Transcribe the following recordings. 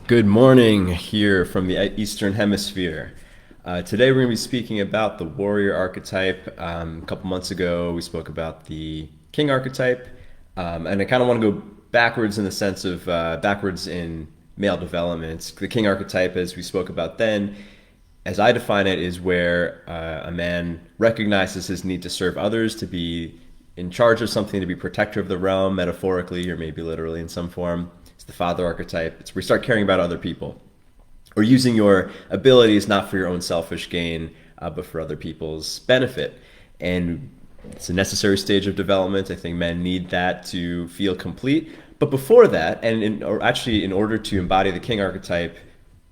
Good morning here from the Eastern Hemisphere. Today we're going to be speaking about the Warrior Archetype. A couple months ago we spoke about the King Archetype, and I kind of want to go backwards in the sense of backwards in male development. The King Archetype, as we spoke about then, as I define it, is where a man recognizes his need to serve others, to be in charge of something, to be protector of the realm, metaphorically or maybe literally in some form. The father archetype. It's where you start caring about other people, or using your abilities not for your own selfish gain, but for other people's benefit. And it's a necessary stage of development. I think men need that to feel complete. But before that, in order to embody the King archetype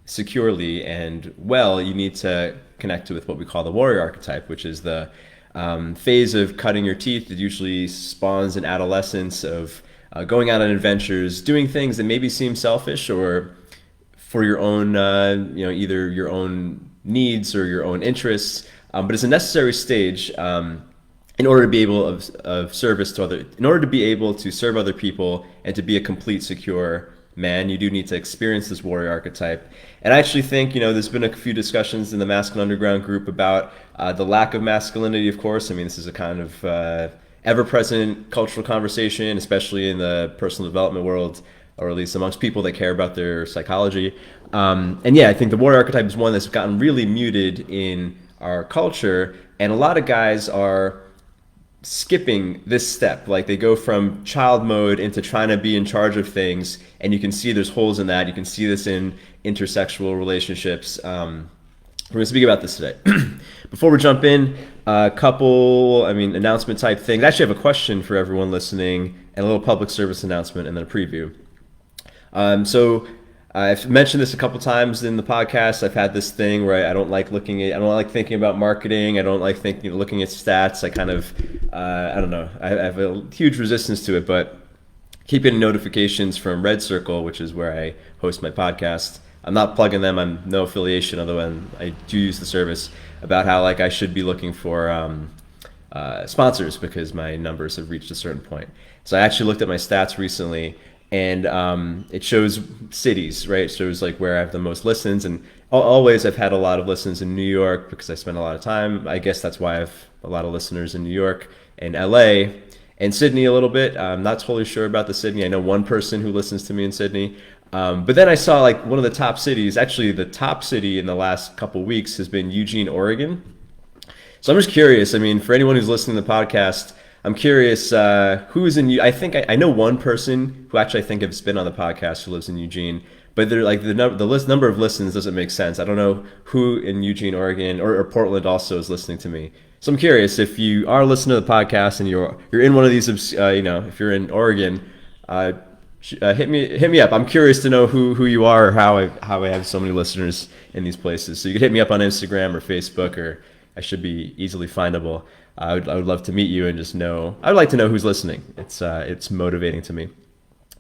securely and well, you need to connect with what we call the Warrior archetype, which is the phase of cutting your teeth. It usually spawns in adolescence of going out on adventures, doing things that maybe seem selfish or for your own, either your own needs or your own interests. But it's a necessary stage in order to be able of service to other, in order to be able to serve other people and to be a complete, secure man. You do need to experience this warrior archetype. And I actually think, there's been a few discussions in the Masculine Underground group about the lack of masculinity, of course. I mean, this is a kind of ever-present cultural conversation, especially in the personal development world, or at least amongst people that care about their psychology. I think the warrior archetype is one that's gotten really muted in our culture, and a lot of guys are skipping this step. Like, they go from child mode into trying to be in charge of things, and you can see there's holes in that. You can see this in intersexual relationships. We're going to speak about this today. Before we jump in, a couple, announcement type things. I actually have a question for everyone listening, and a little public service announcement, and then a preview. So I've mentioned this a couple times in the podcast. I've had this thing where I don't like thinking about marketing. I don't like looking at stats. I kind of, I have a huge resistance to it, but keep getting notifications from Red Circle, which is where I host my podcast. I'm not plugging them. I'm no affiliation, although I do use the service, about how I should be looking for sponsors because my numbers have reached a certain point. So I actually looked at my stats recently, and it shows cities, right? It shows where I have the most listens, and always I've had a lot of listens in New York because I spend a lot of time. I guess that's why I have a lot of listeners in New York and LA and Sydney a little bit. I'm not totally sure about the Sydney. I know one person who listens to me in Sydney. But then I saw one of the top cities, actually the top city in the last couple weeks has been Eugene, Oregon. So I'm just curious. For anyone who's listening to the podcast, I'm curious who's in. I know one person who actually I think has been on the podcast who lives in Eugene, but they're the number of listens doesn't make sense. I don't know who in Eugene, Oregon, or Portland also is listening to me. So I'm curious if you are listening to the podcast and you're in one of these, if you're in Oregon. Hit me up. I'm curious to know who you are, or how I have so many listeners in these places. So you can hit me up on Instagram or Facebook, or I should be easily findable. I would love to meet you and just know. I would like to know who's listening. It's motivating to me.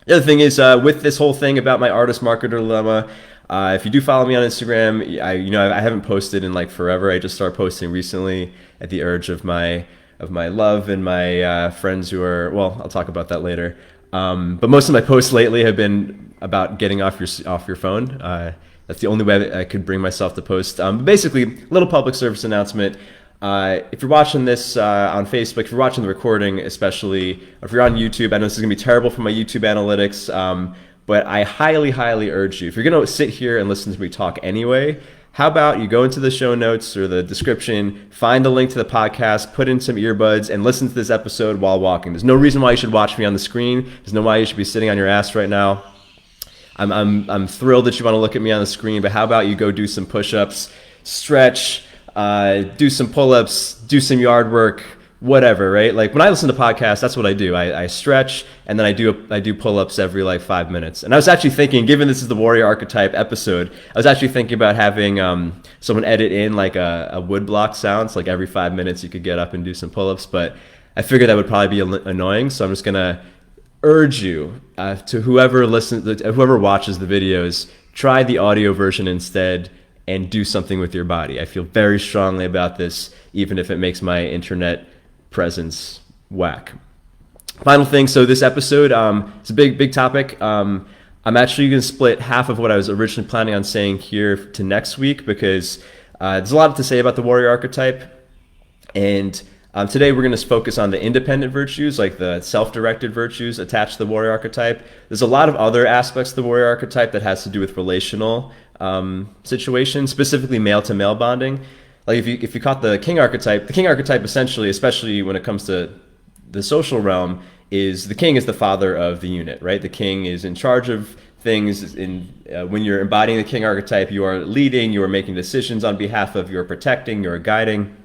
The other thing is with this whole thing about my artist marketer dilemma. If you do follow me on Instagram, I haven't posted in forever. I just started posting recently at the urge of my love and my friends who are. Well, I'll talk about that later. But most of my posts lately have been about getting off your phone. That's the only way that I could bring myself to post. Basically, little public service announcement. If you're watching this on Facebook, if you're watching the recording especially, or if you're on YouTube, I know this is going to be terrible for my YouTube analytics, but I highly, highly urge you, if you're going to sit here and listen to me talk anyway, how about you go into the show notes or the description, find the link to the podcast, put in some earbuds, and listen to this episode while walking. There's no reason why you should watch me on the screen. There's no why you should be sitting on your ass right now. I'm thrilled that you want to look at me on the screen, but how about you go do some push-ups, stretch, do some pull-ups, do some yard work, whatever, right? When I listen to podcasts, that's what I do. I stretch, and then I do pull-ups every 5 minutes. And I was actually thinking, given this is the Warrior Archetype episode, I was actually thinking about having someone edit in a wood block sounds. Every 5 minutes you could get up and do some pull-ups, but I figured that would probably be annoying, so I'm just gonna urge you to whoever watches the videos, try the audio version instead and do something with your body. I feel very strongly about this, even if it makes my internet presence whack. Final thing, so this episode, it's a big topic. I'm actually going to split half of what I was originally planning on saying here to next week, because there's a lot to say about the warrior archetype. And today we're going to focus on the independent virtues, like the self-directed virtues attached to the warrior archetype. There's a lot of other aspects of the warrior archetype that has to do with relational situations, specifically male-to-male bonding. Like if you caught the king archetype essentially, especially when it comes to the social realm, is the king is the father of the unit, right? The king is in charge of things. When you're embodying the king archetype, you are leading, you are making decisions on behalf of, you're protecting, you're guiding.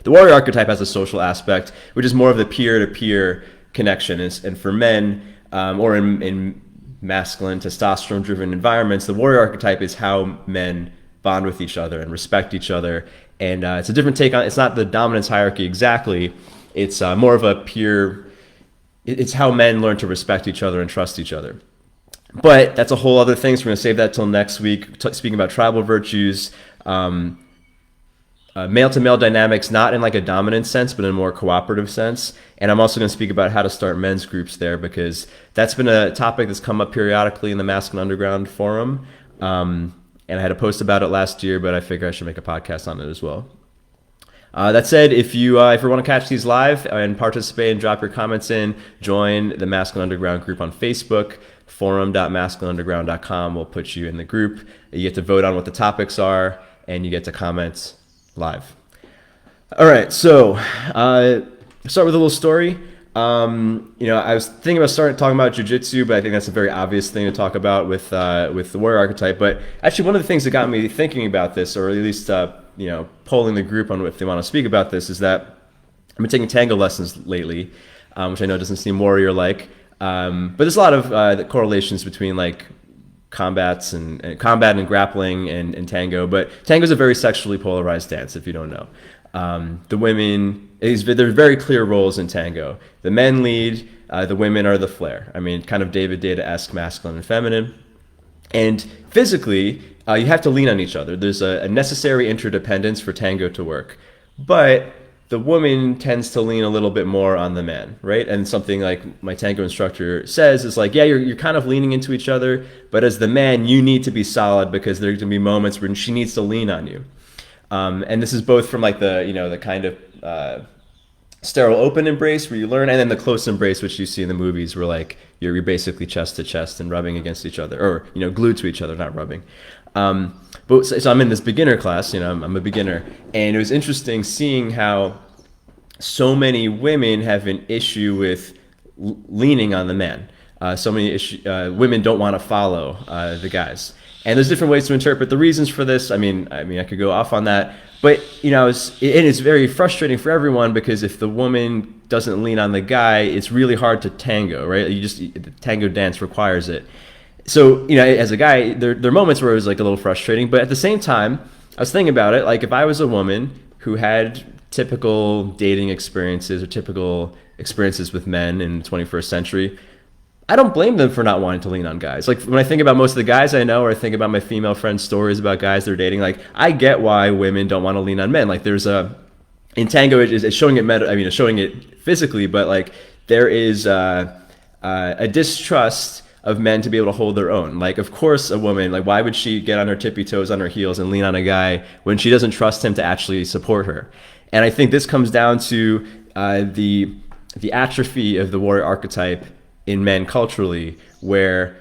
The warrior archetype has a social aspect, which is more of the peer-to-peer connection. And for men, or in masculine, testosterone-driven environments, the warrior archetype is how men bond with each other and respect each other. And it's a different take on, it's not the dominance hierarchy exactly, it's more of a peer, it's how men learn to respect each other and trust each other. But that's a whole other thing, so we're going to save that till next week, speaking about tribal virtues, male-to-male dynamics, not in like a dominant sense, but in a more cooperative sense. And I'm also going to speak about how to start men's groups there, because that's been a topic that's come up periodically in the Masculine Underground forum. And I had a post about it last year, but I figure I should make a podcast on it as well. That said, if you want to catch these live and participate and drop your comments in, join the Masculine Underground group on Facebook, forum.masculineunderground.com. We'll put you in the group. You get to vote on what the topics are, and you get to comment live. All right, so start with a little story. I was thinking about talking about jiu-jitsu, but I think that's a very obvious thing to talk about with the warrior archetype. But actually, one of the things that got me thinking about this, or at least polling the group on if they want to speak about this, is that I've been taking tango lessons lately, which I know doesn't seem warrior-like, but there's a lot of correlations between like combat and grappling and tango. But tango is a very sexually polarized dance, if you don't know. The women, there's very clear roles in tango. The men lead, the women are the flair. I mean, kind of David Data-esque masculine and feminine. And physically, you have to lean on each other. There's a necessary interdependence for tango to work. But the woman tends to lean a little bit more on the man, right? And something like my tango instructor says is like, yeah, you're kind of leaning into each other, but as the man, you need to be solid, because there's going to be moments when she needs to lean on you. And this is both from like the kind of sterile open embrace where you learn, and then the close embrace, which you see in the movies, where like you're basically chest to chest and rubbing against each other, or glued to each other, not rubbing. So I'm in this beginner class. I'm a beginner, and it was interesting seeing how so many women have an issue with leaning on the man. So many women don't want to follow the guys. And there's different ways to interpret the reasons for this. I mean, I could go off on that, but it's very frustrating for everyone, because if the woman doesn't lean on the guy, it's really hard to tango, right? The tango dance requires it. So as a guy, there are moments where it was like a little frustrating, but at the same time, I was thinking about it. Like if I was a woman who had typical dating experiences or typical experiences with men in the 21st century, I don't blame them for not wanting to lean on guys. Like when I think about most of the guys I know, or I think about my female friends' stories about guys they're dating, like I get why women don't want to lean on men. Like in tango, it's showing it it's showing it physically, but like there is a distrust of men to be able to hold their own. Like of course a woman, like why would she get on her tippy toes, on her heels, and lean on a guy when she doesn't trust him to actually support her? And I think this comes down to the atrophy of the warrior archetype in men culturally, where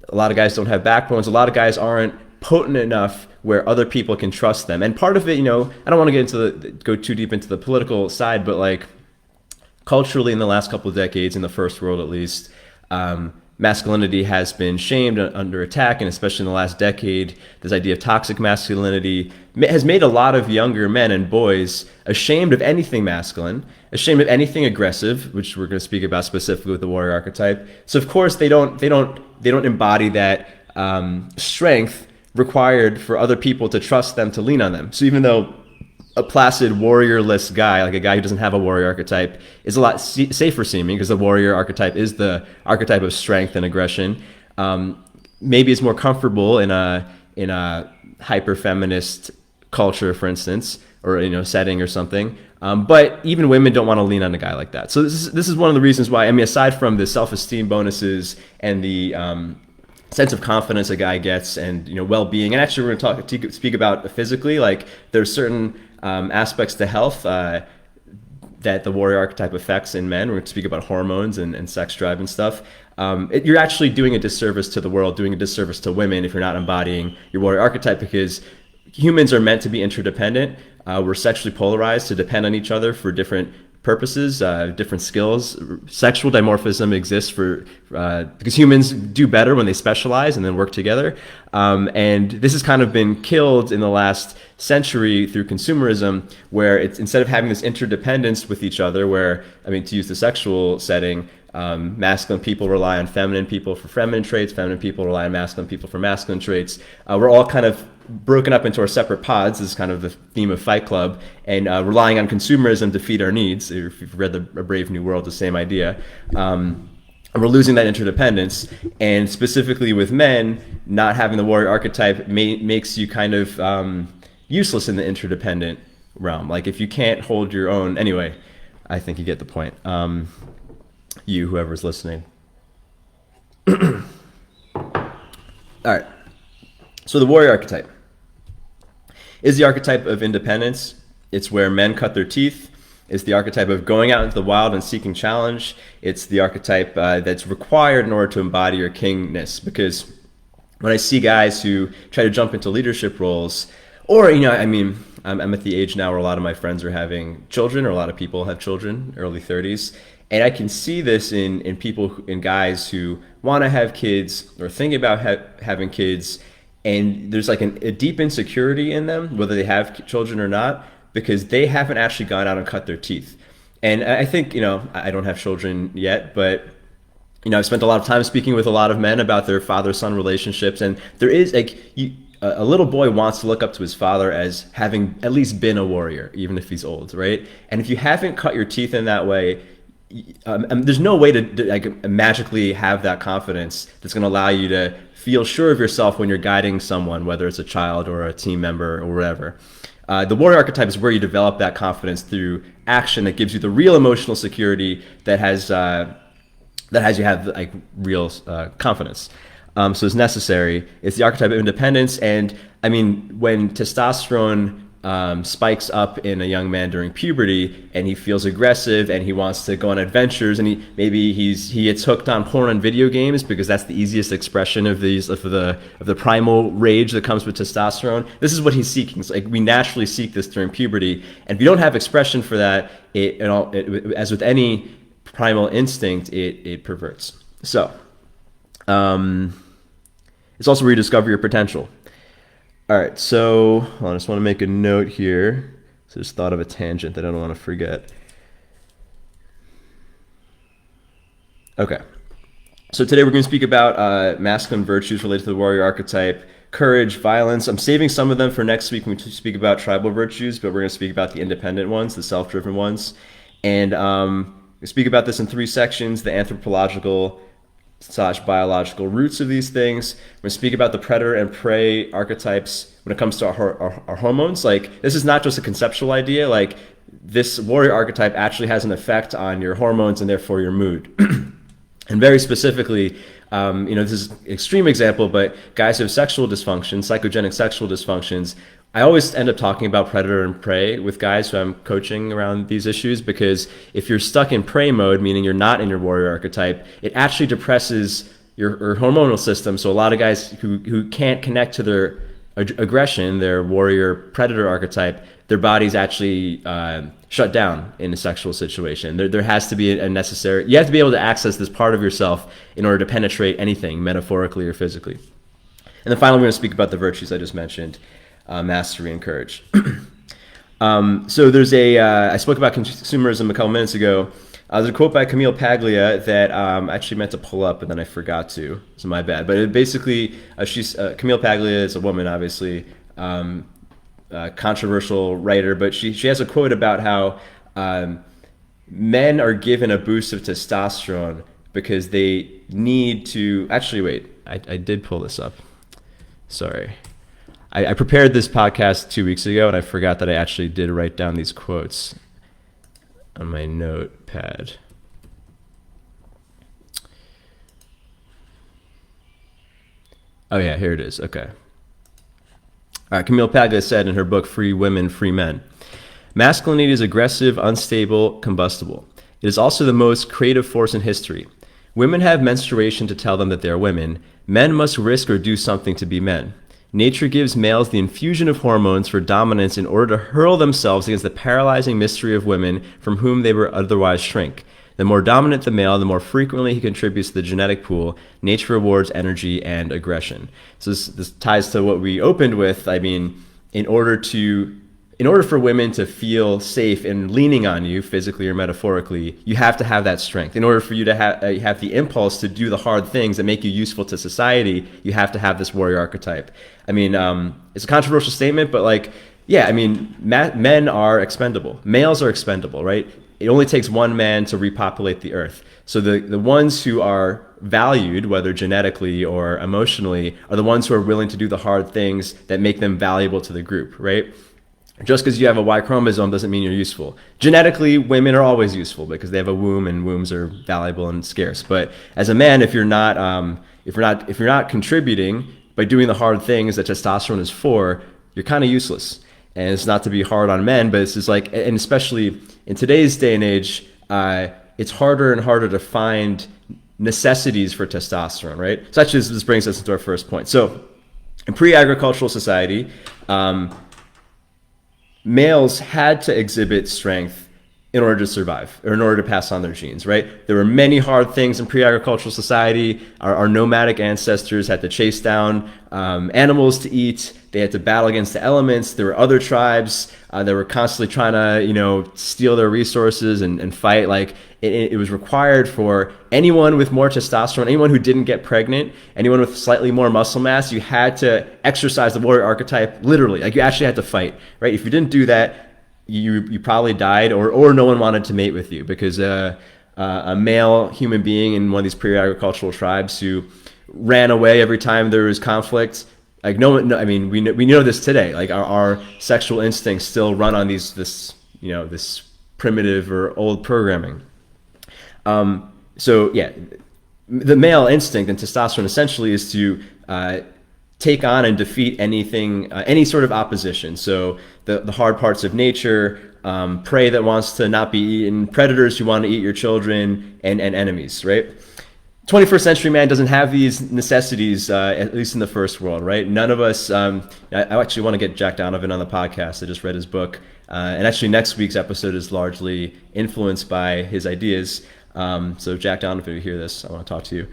a lot of guys don't have backbones. A lot of guys aren't potent enough where other people can trust them. And part of it, I don't want to go too deep into the political side, but like culturally in the last couple of decades, in the first world at least, masculinity has been shamed, under attack, and especially in the last decade, this idea of toxic masculinity has made a lot of younger men and boys ashamed of anything masculine, ashamed of anything aggressive, which we're going to speak about specifically with the warrior archetype. So of course they don't embody that strength required for other people to trust them, to lean on them. So even though a placid warriorless guy, like a guy who doesn't have a warrior archetype, is a lot safer seeming, because the warrior archetype is the archetype of strength and aggression, maybe is more comfortable in a hyper feminist culture, for instance, or setting or something. But even women don't want to lean on a guy like that. So this is one of the reasons why. I mean, aside from the self-esteem bonuses and the sense of confidence a guy gets, and well-being. And actually, we're going to speak about physically. Like there's certain aspects to health that the warrior archetype affects in men. We're going to speak about hormones and sex drive and stuff. You're actually doing a disservice to the world, doing a disservice to women if you're not embodying your warrior archetype, because humans are meant to be interdependent. We're sexually polarized to depend on each other for different purposes, different skills. Sexual dimorphism exists because humans do better when they specialize and then work together. And this has kind of been killed in the last century through consumerism, where it's instead of having this interdependence with each other, where, I mean, to use the sexual setting, masculine people rely on feminine people for feminine traits, feminine people rely on masculine people for masculine traits. We're all kind of broken up into our separate pods. This is kind of the theme of Fight Club, and relying on consumerism to feed our needs. If you've read A Brave New World, the same idea. We're losing that interdependence, and specifically with men, not having the warrior archetype makes you kind of useless in the interdependent realm. Like if you can't hold your own, anyway, I think you get the point. You, whoever's listening. All right. So the warrior archetype is the archetype of independence. It's where men cut their teeth. It's the archetype of going out into the wild and seeking challenge. It's the archetype that's required in order to embody your kingness. Because when I see guys who try to jump into leadership roles, or, I mean, I'm at the age now where a lot of my friends are having children, or a lot of people have children, early 30s. And I can see this in people, in guys who want to have kids or think about having kids, and there's like a deep insecurity in them, whether they have children or not, because they haven't actually gone out and cut their teeth. And I think, I don't have children yet, but I've spent a lot of time speaking with a lot of men about their father-son relationships, and there is a little boy wants to look up to his father as having at least been a warrior, even if he's old, right? And if you haven't cut your teeth in that way, there's no way to magically have that confidence that's going to allow you to feel sure of yourself when you're guiding someone, whether it's a child or a team member or whatever. The warrior archetype is where you develop that confidence through action that gives you the real emotional security that has you have like real confidence. So it's necessary. It's the archetype of independence, and I mean, when testosterone spikes up in a young man during puberty, and he feels aggressive and he wants to go on adventures, and he gets hooked on porn and video games because that's the easiest expression of the primal rage that comes with testosterone. This is what he's seeking. So, like, we naturally seek this during puberty, and if you don't have expression for that, as with any primal instinct, it perverts. So it's also where you discover your potential. All right, so I just want to make a note here. So I just thought of a tangent that I don't want to forget. Okay, so today we're going to speak about masculine virtues related to the warrior archetype, courage, violence. I'm saving some of them for next week when we speak about tribal virtues, but we're going to speak about the independent ones, the self-driven ones. And we speak about this in 3 sections: the anthropological / biological roots of these things. We're going to speak about the predator and prey archetypes when it comes to our hormones. Like, this is not just a conceptual idea. Like, this warrior archetype actually has an effect on your hormones and therefore your mood. And very specifically, this is an extreme example, but guys who have sexual dysfunction, psychogenic sexual dysfunctions, I always end up talking about predator and prey with guys who I'm coaching around these issues, because if you're stuck in prey mode, meaning you're not in your warrior archetype, it actually depresses your hormonal system. So a lot of guys who can't connect to their aggression, their warrior predator archetype, their bodies actually shut down in a sexual situation. There has to be you have to be able to access this part of yourself in order to penetrate anything, metaphorically or physically. And then finally, we're going to speak about the virtues I just mentioned. Mastery and courage. So there's I spoke about consumerism a couple minutes ago. There's a quote by Camille Paglia that I actually meant to pull up, but then I forgot to, so my bad. But it basically, Camille Paglia is a woman, obviously, controversial writer, but she has a quote about how men are given a boost of testosterone because they need to, actually wait, I did pull this up. Sorry. I prepared this podcast 2 weeks ago, and I forgot that I actually did write down these quotes on my notepad. Oh yeah, here it is. Okay. All right, Camille Paglia said in her book, Free Women, Free Men, masculinity is aggressive, unstable, combustible. It is also the most creative force in history. Women have menstruation to tell them that they are women. Men must risk or do something to be men. Nature gives males the infusion of hormones for dominance in order to hurl themselves against the paralyzing mystery of women from whom they would otherwise shrink. The more dominant the male, the more frequently he contributes to the genetic pool. Nature rewards energy and aggression. So this ties to what we opened with. I mean, in order for women to feel safe in leaning on you physically or metaphorically, you have to have that strength. In order for you to have the impulse to do the hard things that make you useful to society, you have to have this warrior archetype. I mean, it's a controversial statement, but like, yeah, I mean, men are expendable. Males are expendable, right? It only takes one man to repopulate the earth. So the ones who are valued, whether genetically or emotionally, are the ones who are willing to do the hard things that make them valuable to the group, right? Just because you have a Y chromosome doesn't mean you're useful. Genetically, women are always useful because they have a womb, and wombs are valuable and scarce. But as a man, if you're not contributing by doing the hard things that testosterone is for, you're kind of useless. And it's not to be hard on men, but it's just like, and especially in today's day and age, it's harder and harder to find necessities for testosterone, right? Such as this brings us into our first point. So, in pre-agricultural society, males had to exhibit strength in order to survive, or in order to pass on their genes, right? There were many hard things in pre-agricultural society. Our nomadic ancestors had to chase down animals to eat. They had to battle against the elements. There were other tribes that were constantly trying to, steal their resources and fight. Like it was required for anyone with more testosterone, anyone who didn't get pregnant, anyone with slightly more muscle mass, you had to exercise the warrior archetype literally. Like you actually had to fight, right? If you didn't do that, you probably died, or no one wanted to mate with you, because a male human being in one of these pre-agricultural tribes who ran away every time there was conflict, like no one, I mean, we know this today. Like our sexual instincts still run on this primitive or old programming. So yeah, the male instinct and testosterone essentially is to take on and defeat anything, any sort of opposition. So the hard parts of nature, prey that wants to not be eaten, predators who want to eat your children, and enemies, right? 21st century man doesn't have these necessities, at least in the first world, right? None of us, I actually want to get Jack Donovan on the podcast. I just read his book. And actually next week's episode is largely influenced by his ideas. So Jack Donovan, if you hear this, I want to talk to you.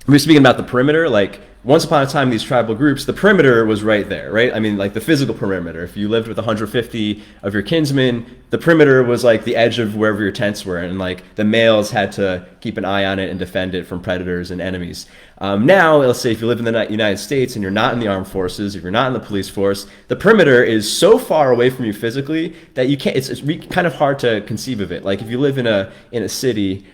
We're speaking about the perimeter. Like once upon a time, these tribal groups, the perimeter was right there, right? I mean, like the physical perimeter. If you lived with 150 of your kinsmen, the perimeter was like the edge of wherever your tents were, and like the males had to keep an eye on it and defend it from predators and enemies. Now, let's say if you live in the United States and you're not in the armed forces, if you're not in the police force, the perimeter is so far away from you physically that you can't. It's kind of hard to conceive of it. Like if you live in a city.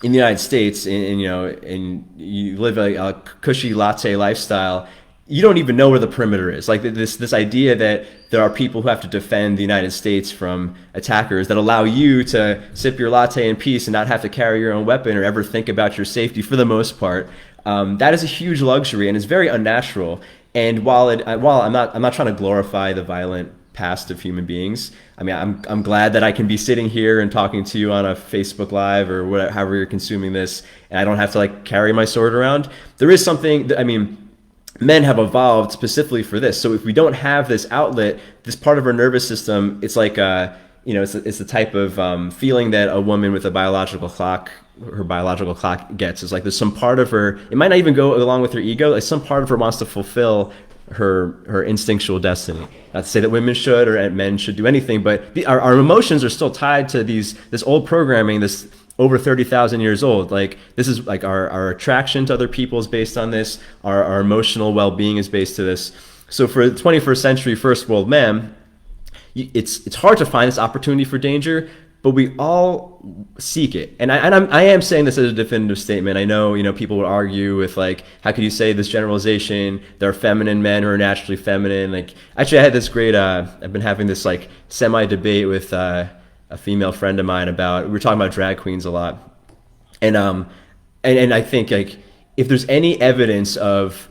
In the United States, and you live a cushy latte lifestyle, you don't even know where the perimeter is. Like this idea that there are people who have to defend the United States from attackers that allow you to sip your latte in peace and not have to carry your own weapon or ever think about your safety for the most part. That is a huge luxury, and it's very unnatural. And while I'm not trying to glorify the violent past of human beings. I mean, I'm glad that I can be sitting here and talking to you on a Facebook Live or whatever, however you're consuming this, and I don't have to like carry my sword around. There is something that, I mean, men have evolved specifically for this. So if we don't have this outlet, this part of our nervous system, it's like it's the type of feeling that a woman with a biological clock, her biological clock gets. Is like there's some part of her, it might not even go along with her ego, like some part of her wants to fulfill her instinctual destiny. Not to say that women should or men should do anything, but our emotions are still tied to this old programming, this over 30,000 years old. Like this is like our attraction to other people is based on this. Our emotional well-being is based to this. So for the 21st century first world man, it's hard to find this opportunity for danger, but we all seek it. And I am saying this as a definitive statement. I know, people would argue with like, how could you say this generalization? There are feminine men who are naturally feminine. Like, actually, I had this great, I've been having this like semi-debate with a female friend of mine we were talking about drag queens a lot. And I think like, if there's any evidence of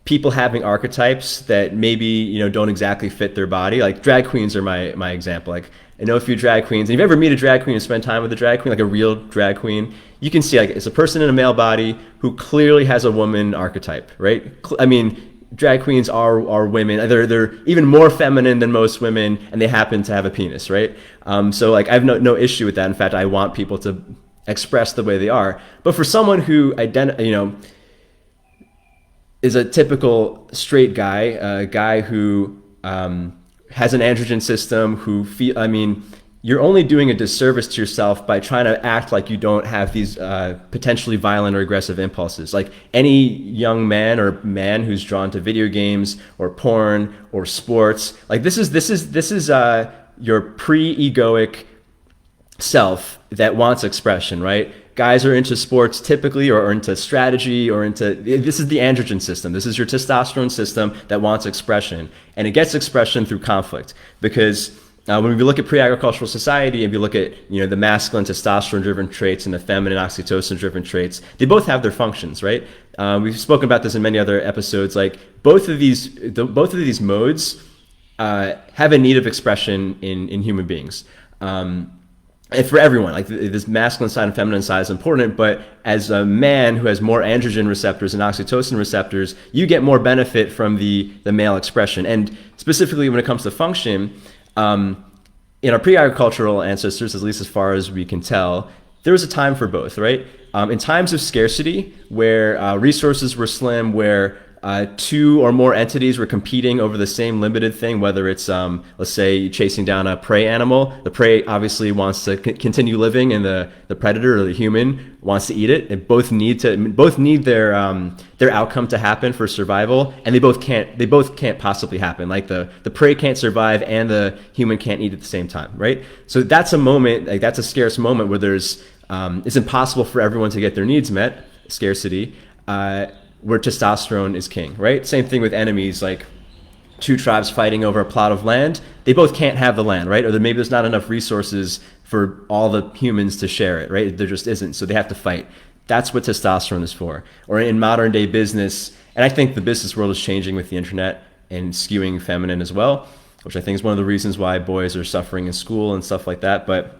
people having archetypes that maybe, don't exactly fit their body, like drag queens are my example. Like, I know a few drag queens, and if you ever meet a drag queen and spend time with a drag queen, like a real drag queen, you can see like it's a person in a male body who clearly has a woman archetype, right? I mean, drag queens are women. They're even more feminine than most women, and they happen to have a penis, right? So like I have no issue with that. In fact, I want people to express the way they are. But for someone who is a typical straight guy, a guy who has an androgen system, you're only doing a disservice to yourself by trying to act like you don't have these potentially violent or aggressive impulses. Like any young man or man who's drawn to video games or porn or sports, like this is your pre-egoic self that wants expression, right? Guys are into sports typically, or into strategy, or this is the androgen system. This is your testosterone system that wants expression. And it gets expression through conflict. Because when we look at pre-agricultural society, and we look at the masculine testosterone-driven traits and the feminine oxytocin-driven traits, they both have their functions, right? We've spoken about this in many other episodes. Like both of these modes have a need of expression in human beings. And for everyone, like this masculine side and feminine side is important, but as a man who has more androgen receptors and oxytocin receptors, you get more benefit from the male expression. And specifically when it comes to function, in our pre-agricultural ancestors, at least as far as we can tell, there was a time for both, right? In times of scarcity, where resources were slim, where two or more entities were competing over the same limited thing, whether it's, let's say, chasing down a prey animal. The prey obviously wants to continue living, and the predator or the human wants to eat it. And both need their outcome to happen for survival, and they both can't possibly happen. Like the prey can't survive and the human can't eat at the same time, right? So that's a moment, like that's a scarce moment where it's impossible for everyone to get their needs met, scarcity. Where testosterone is king, right? Same thing with enemies, like two tribes fighting over a plot of land. They both can't have the land, right? Or maybe there's not enough resources for all the humans to share it, right? There just isn't, so they have to fight. That's what testosterone is for. Or in modern day business, and I think the business world is changing with the internet and skewing feminine as well, which I think is one of the reasons why boys are suffering in school and stuff like that. But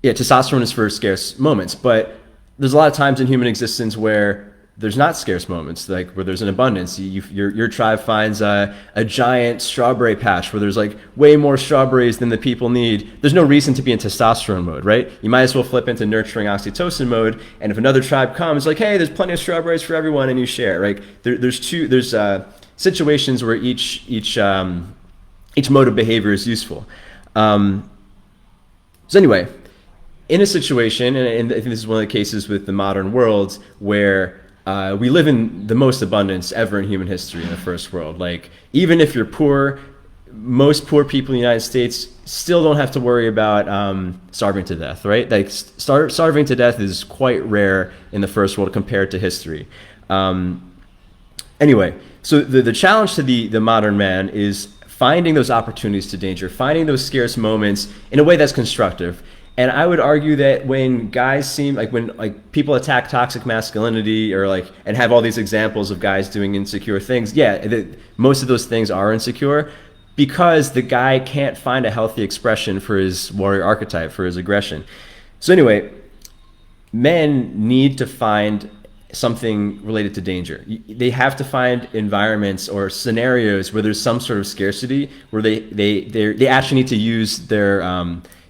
testosterone is for scarce moments, but there's a lot of times in human existence where there's not scarce moments, like where there's an abundance. Your tribe finds a giant strawberry patch where there's like way more strawberries than the people need. There's no reason to be in testosterone mode, right? You might as well flip into nurturing oxytocin mode. And if another tribe comes, like, hey, there's plenty of strawberries for everyone, and you share. Right? There's situations where each mode of behavior is useful. So anyway. In a situation, and I think this is one of the cases with the modern world, where we live in the most abundance ever in human history in the first world. Like, even if you're poor, most poor people in the United States still don't have to worry about starving to death, right? Like, starving to death is quite rare in the first world compared to history. Anyway, so the challenge to the modern man is finding those opportunities to danger, finding those scarce moments in a way that's constructive. And I would argue that when guys when people attack toxic masculinity and have all these examples of guys doing insecure things, most of those things are insecure because the guy can't find a healthy expression for his warrior archetype, for his aggression. So anyway, men need to find something related to danger. They have to find environments or scenarios where there's some sort of scarcity, where they actually need to use their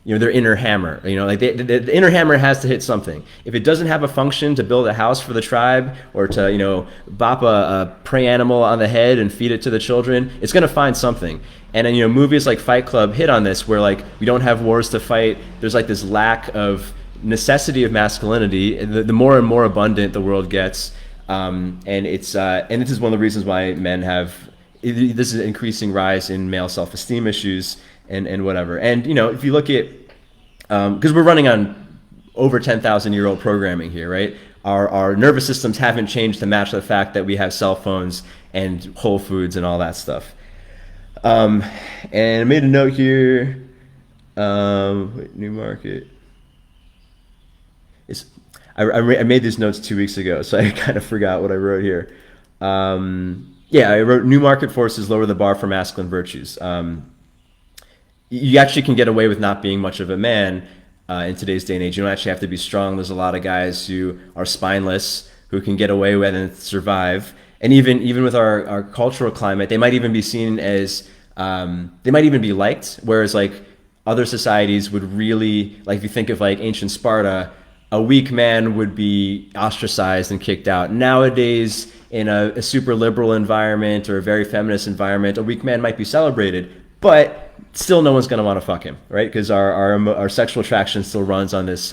inner hammer. The inner hammer has to hit something. If it doesn't have a function to build a house for the tribe, or to bop a prey animal on the head and feed it to the children, it's going to find something. And then movies like Fight Club hit on this, where we don't have wars to fight. There's this lack of necessity of masculinity. The more and more abundant the world gets, and this is one of the reasons why men have this is an increasing rise in male self-esteem issues. And whatever. And, if you look at, because we're running on over 10,000-year-old programming here, right? Our nervous systems haven't changed to match the fact that we have cell phones and Whole Foods and all that stuff. And I made a note here, new market. I made these notes 2 weeks ago, so I kind of forgot what I wrote here. I wrote new market forces lower the bar for masculine virtues. You actually can get away with not being much of a man in today's day and age. You don't actually have to be strong. There's a lot of guys who are spineless who can get away with and survive. And even with our cultural climate, they might even be seen as they might even be liked. Whereas like other societies would really, like if you think of like ancient Sparta, a weak man would be ostracized and kicked out. Nowadays, in a super liberal environment or a very feminist environment, a weak man might be celebrated, but still no one's going to want to fuck him, right? Because our sexual attraction still runs on this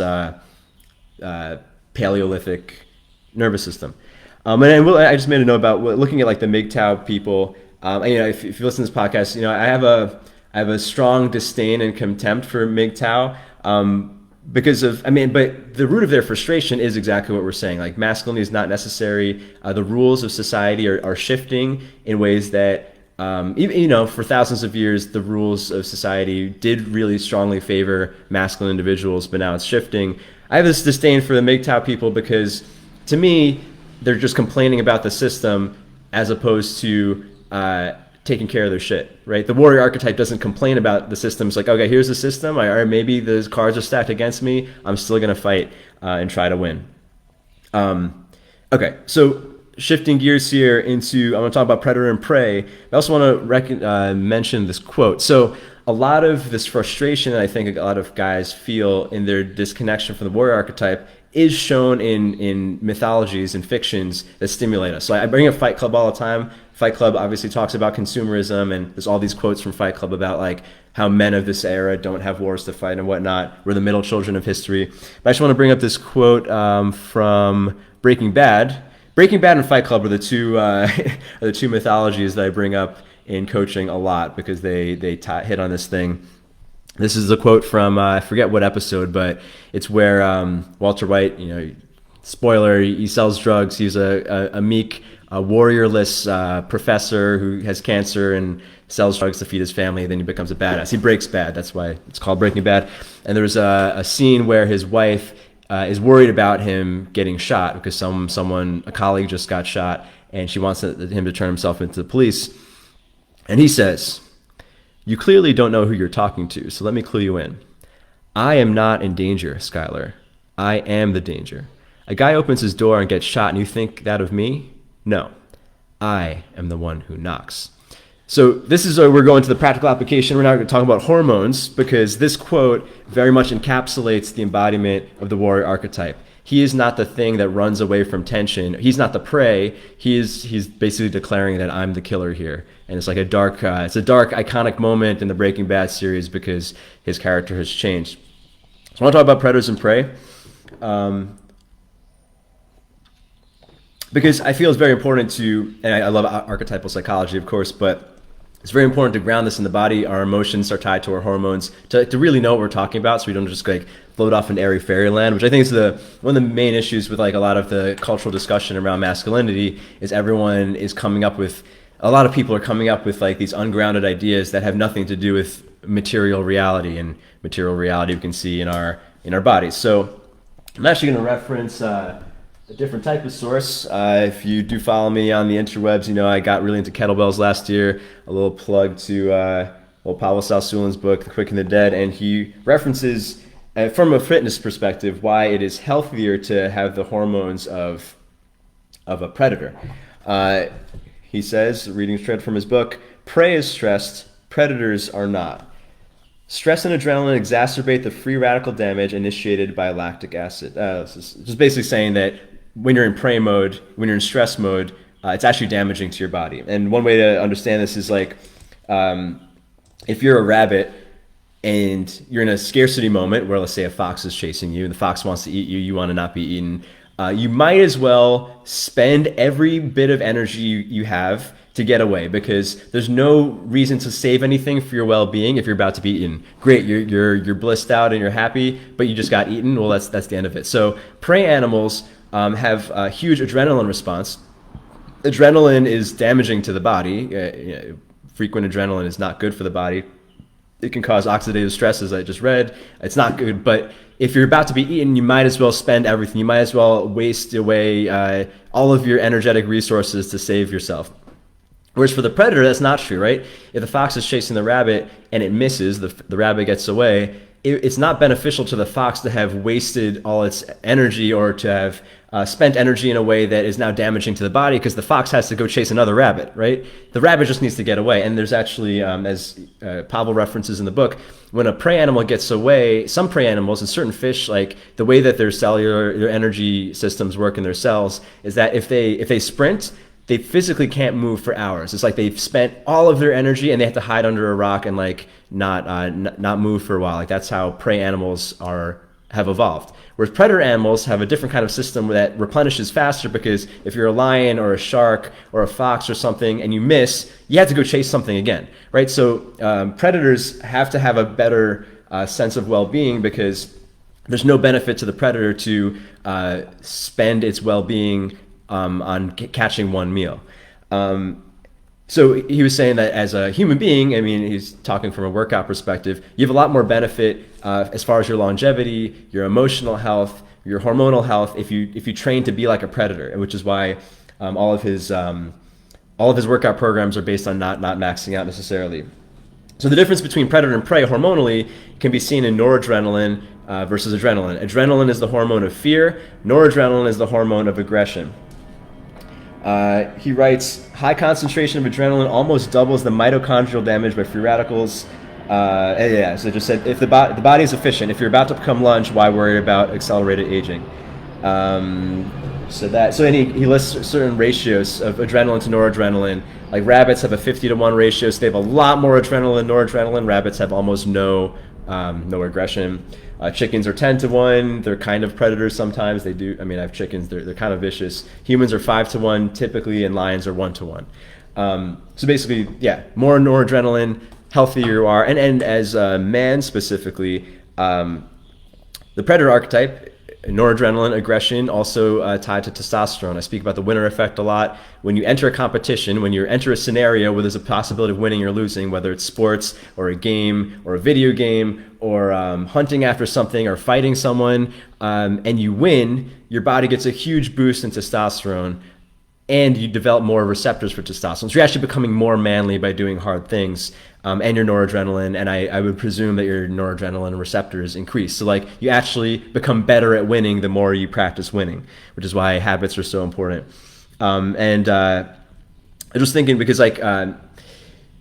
Paleolithic nervous system. I just made a note about looking at like the MGTOW people. If you listen to this podcast, I have a strong disdain and contempt for MGTOW. Because of, but the root of their frustration is exactly what we're saying. Like masculinity is not necessary. The rules of society are shifting in ways that, for thousands of years, the rules of society did really strongly favor masculine individuals, but now it's shifting. I have this disdain for the MGTOW people because, to me, they're just complaining about the system as opposed to taking care of their shit, right? The warrior archetype doesn't complain about the system. It's like, okay, here's the system. Or maybe the cards are stacked against me. I'm still going to fight and try to win. Okay, so shifting gears here I'm going to talk about predator and prey. I also want to mention this quote. So a lot of this frustration that I think a lot of guys feel in their disconnection from the warrior archetype is shown in mythologies and fictions that stimulate us. So I bring up Fight Club all the time. Fight Club obviously talks about consumerism, and there's all these quotes from Fight Club about like how men of this era don't have wars to fight and whatnot. We're the middle children of history. But I just want to bring up this quote from Breaking Bad. Breaking Bad and Fight Club are the two mythologies that I bring up in coaching a lot because they hit on this thing. This is a quote from, I forget what episode, but it's where Walter White, spoiler, he sells drugs. He's a meek, warriorless professor who has cancer and sells drugs to feed his family. Then he becomes a badass. He breaks bad. That's why it's called Breaking Bad. And there's a scene where his wife is worried about him getting shot because a colleague just got shot, and she wants him to turn himself into the police. And he says, "You clearly don't know who you're talking to, so let me clue you in. I am not in danger, Skylar. I am the danger. A guy opens his door and gets shot, and you think that of me? No. I am the one who knocks." So this is where we're going to the practical application. We're not going to talk about hormones because this quote very much encapsulates the embodiment of the warrior archetype. He is not the thing that runs away from tension. He's not the prey. He's basically declaring that I'm the killer here. And it's like a dark iconic moment in the Breaking Bad series because his character has changed. So I want to talk about predators and prey. Because I feel it's very important and I love archetypal psychology, of course, but it's very important to ground this in the body. Our emotions are tied to our hormones to really know what we're talking about, so we don't just like float off in airy fairyland, which I think is one of the main issues with like a lot of the cultural discussion around masculinity is a lot of people are coming up with like these ungrounded ideas that have nothing to do with material reality, and material reality we can see in our bodies. So I'm actually going to reference a different type of source. If you do follow me on the interwebs, I got really into kettlebells last year. A little plug to Pavel Salsulin's book, The Quick and the Dead, and he references, from a fitness perspective, why it is healthier to have the hormones of a predator. He says, reading straight from his book, "Prey is stressed, predators are not. Stress and adrenaline exacerbate the free radical damage initiated by lactic acid." Just basically saying that when you're in prey mode, when you're in stress mode, it's actually damaging to your body. And one way to understand this is like, if you're a rabbit and you're in a scarcity moment where, let's say, a fox is chasing you and the fox wants to eat you, you want to not be eaten, you might as well spend every bit of energy you have to get away, because there's no reason to save anything for your well-being if you're about to be eaten. Great, you're blissed out and you're happy, but you just got eaten. Well, that's the end of it. So prey animals have a huge adrenaline response. Adrenaline is damaging to the body. Frequent adrenaline is not good for the body. It can cause oxidative stress, as I just read. It's not good, but if you're about to be eaten, you might as well spend everything. You might as well waste away all of your energetic resources to save yourself. Whereas for the predator, that's not true, right? If the fox is chasing the rabbit and it misses, the rabbit gets away, it's not beneficial to the fox to have wasted all its energy or to have spent energy in a way that is now damaging to the body, because the fox has to go chase another rabbit, right? The rabbit just needs to get away. And there's actually, as Pavel references in the book, when a prey animal gets away, some prey animals and certain fish, like the way that their energy systems work in their cells is that if they sprint, they physically can't move for hours. It's like they've spent all of their energy and they have to hide under a rock and like not move for a while. Like that's how prey animals have evolved. Whereas predator animals have a different kind of system that replenishes faster, because if you're a lion or a shark or a fox or something and you miss, you have to go chase something again, right? So predators have to have a better sense of well-being, because there's no benefit to the predator to spend its well-being on catching one meal. So he was saying that as a human being, I mean, he's talking from a workout perspective, you have a lot more benefit as far as your longevity, your emotional health, your hormonal health, if you train to be like a predator, which is why all of his workout programs are based on not maxing out necessarily. So the difference between predator and prey hormonally can be seen in noradrenaline versus adrenaline. Adrenaline is the hormone of fear. Noradrenaline is the hormone of aggression. He writes, high concentration of adrenaline almost doubles the mitochondrial damage by free radicals. So it just said, if the body is efficient, if you're about to become lunch, why worry about accelerated aging? He lists certain ratios of adrenaline to noradrenaline. Like rabbits have a 50-to-1 ratio, so they have a lot more adrenaline than noradrenaline. Rabbits have almost no aggression. Chickens are 10-to-1. They're kind of predators sometimes. They do. I mean, I have chickens. They're kind of vicious. Humans are 5-to-1 typically, and lions are 1-to-1. So basically, more noradrenaline, healthier you are. And as a man specifically, the predator archetype, noradrenaline, aggression, also tied to testosterone. I speak about the winner effect a lot. When you enter a competition, when you enter a scenario where there's a possibility of winning or losing, whether it's sports or a game or a video game or hunting after something or fighting someone, and you win, your body gets a huge boost in testosterone, and you develop more receptors for testosterone. So you're actually becoming more manly by doing hard things, and your noradrenaline, and I would presume that your noradrenaline receptors increase. So like you actually become better at winning the more you practice winning, which is why habits are so important. I was thinking, because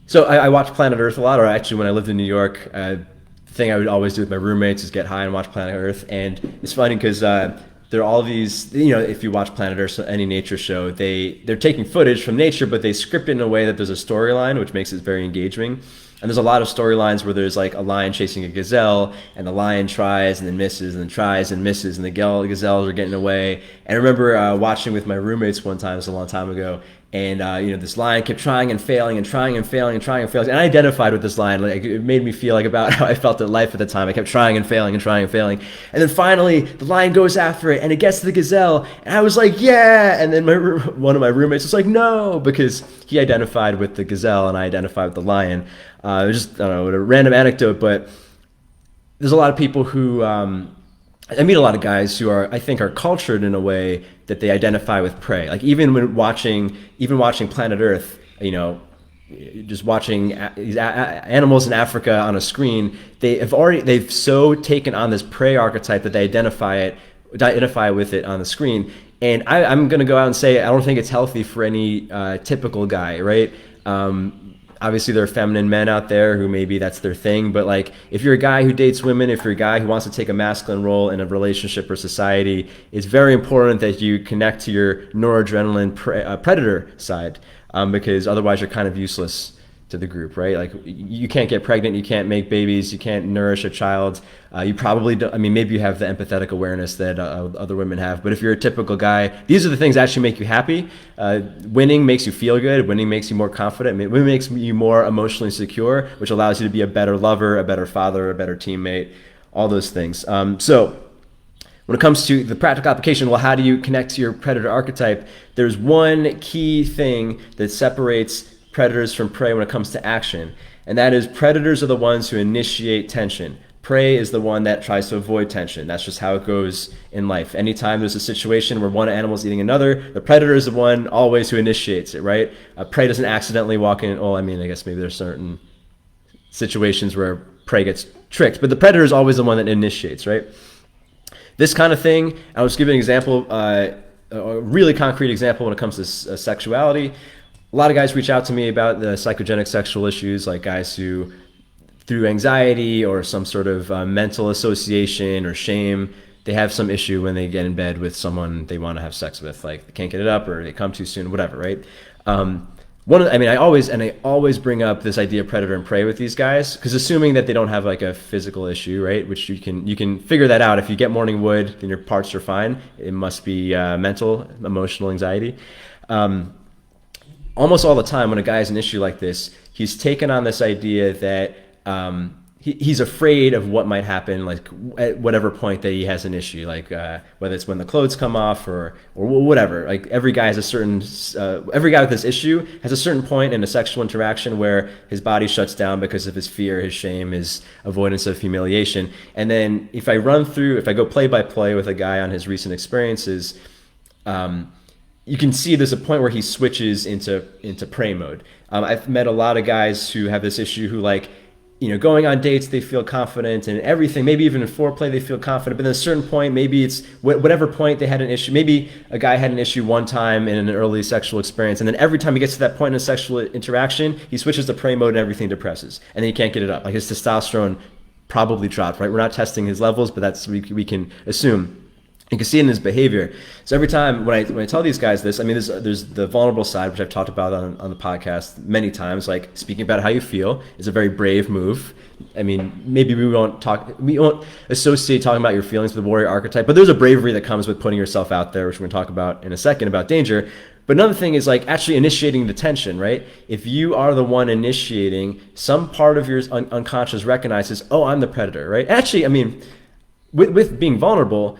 so I watch Planet Earth a lot, or actually when I lived in New York, the thing I would always do with my roommates is get high and watch Planet Earth. And it's funny because there are all these, if you watch Planet Earth, any nature show, they're taking footage from nature, but they script it in a way that there's a storyline, which makes it very engaging. And there's a lot of storylines where there's like a lion chasing a gazelle, and the lion tries and then misses and then tries and misses, and the gazelles are getting away. And I remember watching with my roommates one time, it was a long time ago, and this lion kept trying and failing and trying and failing and trying and failing. And I identified with this lion. Like, it made me feel like about how I felt at life at the time. I kept trying and failing and trying and failing. And then finally, the lion goes after it, and it gets to the gazelle. And I was like, yeah! And then one of my roommates was like, no! Because he identified with the gazelle, and I identified with the lion. It was just, I don't know, a random anecdote, but there's a lot of people who... I meet a lot of guys who I think are cultured in a way that they identify with prey. Like even when watching Planet Earth, just watching these animals in Africa on a screen, they've so taken on this prey archetype that they identify with it on the screen. And I'm going to go out and say, I don't think it's healthy for any typical guy, right? Obviously, there are feminine men out there who maybe that's their thing, but like if you're a guy who dates women, if you're a guy who wants to take a masculine role in a relationship or society, it's very important that you connect to your noradrenaline predator side, because otherwise you're kind of useless to the group, right? Like you can't get pregnant, you can't make babies, you can't nourish a child. You probably don't, maybe you have the empathetic awareness that other women have, but if you're a typical guy, these are the things that actually make you happy. Winning makes you feel good, winning makes you more confident, winning makes you more emotionally secure, which allows you to be a better lover, a better father, a better teammate, all those things. So when it comes to the practical application, well, how do you connect to your predator archetype? There's one key thing that separates predators from prey when it comes to action, And that is, predators are the ones who initiate tension. Prey is the one that tries to avoid tension. That's just how it goes in life. Anytime there's a situation where one animal is eating another, the predator is the one always who initiates it, right? Prey doesn't accidentally walk in. Oh, I mean, I guess maybe there's certain situations where prey gets tricked, but the predator is always the one that initiates, right? This kind of thing, I was giving an example, a really concrete example when it comes to sexuality. A lot of guys reach out to me about the psychogenic sexual issues, like guys who, through anxiety or some sort of mental association or shame, they have some issue when they get in bed with someone they want to have sex with, like they can't get it up or they come too soon, whatever, right? I always bring up this idea of predator and prey with these guys, because assuming that they don't have like a physical issue, right, which you can figure that out. If you get morning wood, then your parts are fine. It must be mental, emotional anxiety. Almost all the time when a guy has an issue like this, he's taken on this idea that he's afraid of what might happen, like at whatever point that he has an issue, like whether it's when the clothes come off or whatever. Like every guy has every guy with this issue has a certain point in a sexual interaction where his body shuts down because of his fear, his shame, his avoidance of humiliation. And then if I go play by play with a guy on his recent experiences, you can see there's a point where he switches into prey mode. I've met a lot of guys who have this issue who, like, going on dates, they feel confident and everything. Maybe even in foreplay, they feel confident. But at a certain point, maybe it's whatever point they had an issue. Maybe a guy had an issue one time in an early sexual experience, and then every time he gets to that point in a sexual interaction, he switches to prey mode and everything depresses, and then he can't get it up. Like his testosterone probably dropped, right? We're not testing his levels, but that's we can assume. You can see it in his behavior. So every time when I tell these guys this, I mean, there's the vulnerable side, which I've talked about on the podcast many times. Like, speaking about how you feel is a very brave move. I mean, maybe we won't associate talking about your feelings with the warrior archetype, but there's a bravery that comes with putting yourself out there, which we're going to talk about in a second, about danger. But another thing is, like, actually initiating the tension, right? If you are the one initiating, some part of your unconscious recognizes, oh, I'm the predator, right? Actually, I mean, with being vulnerable,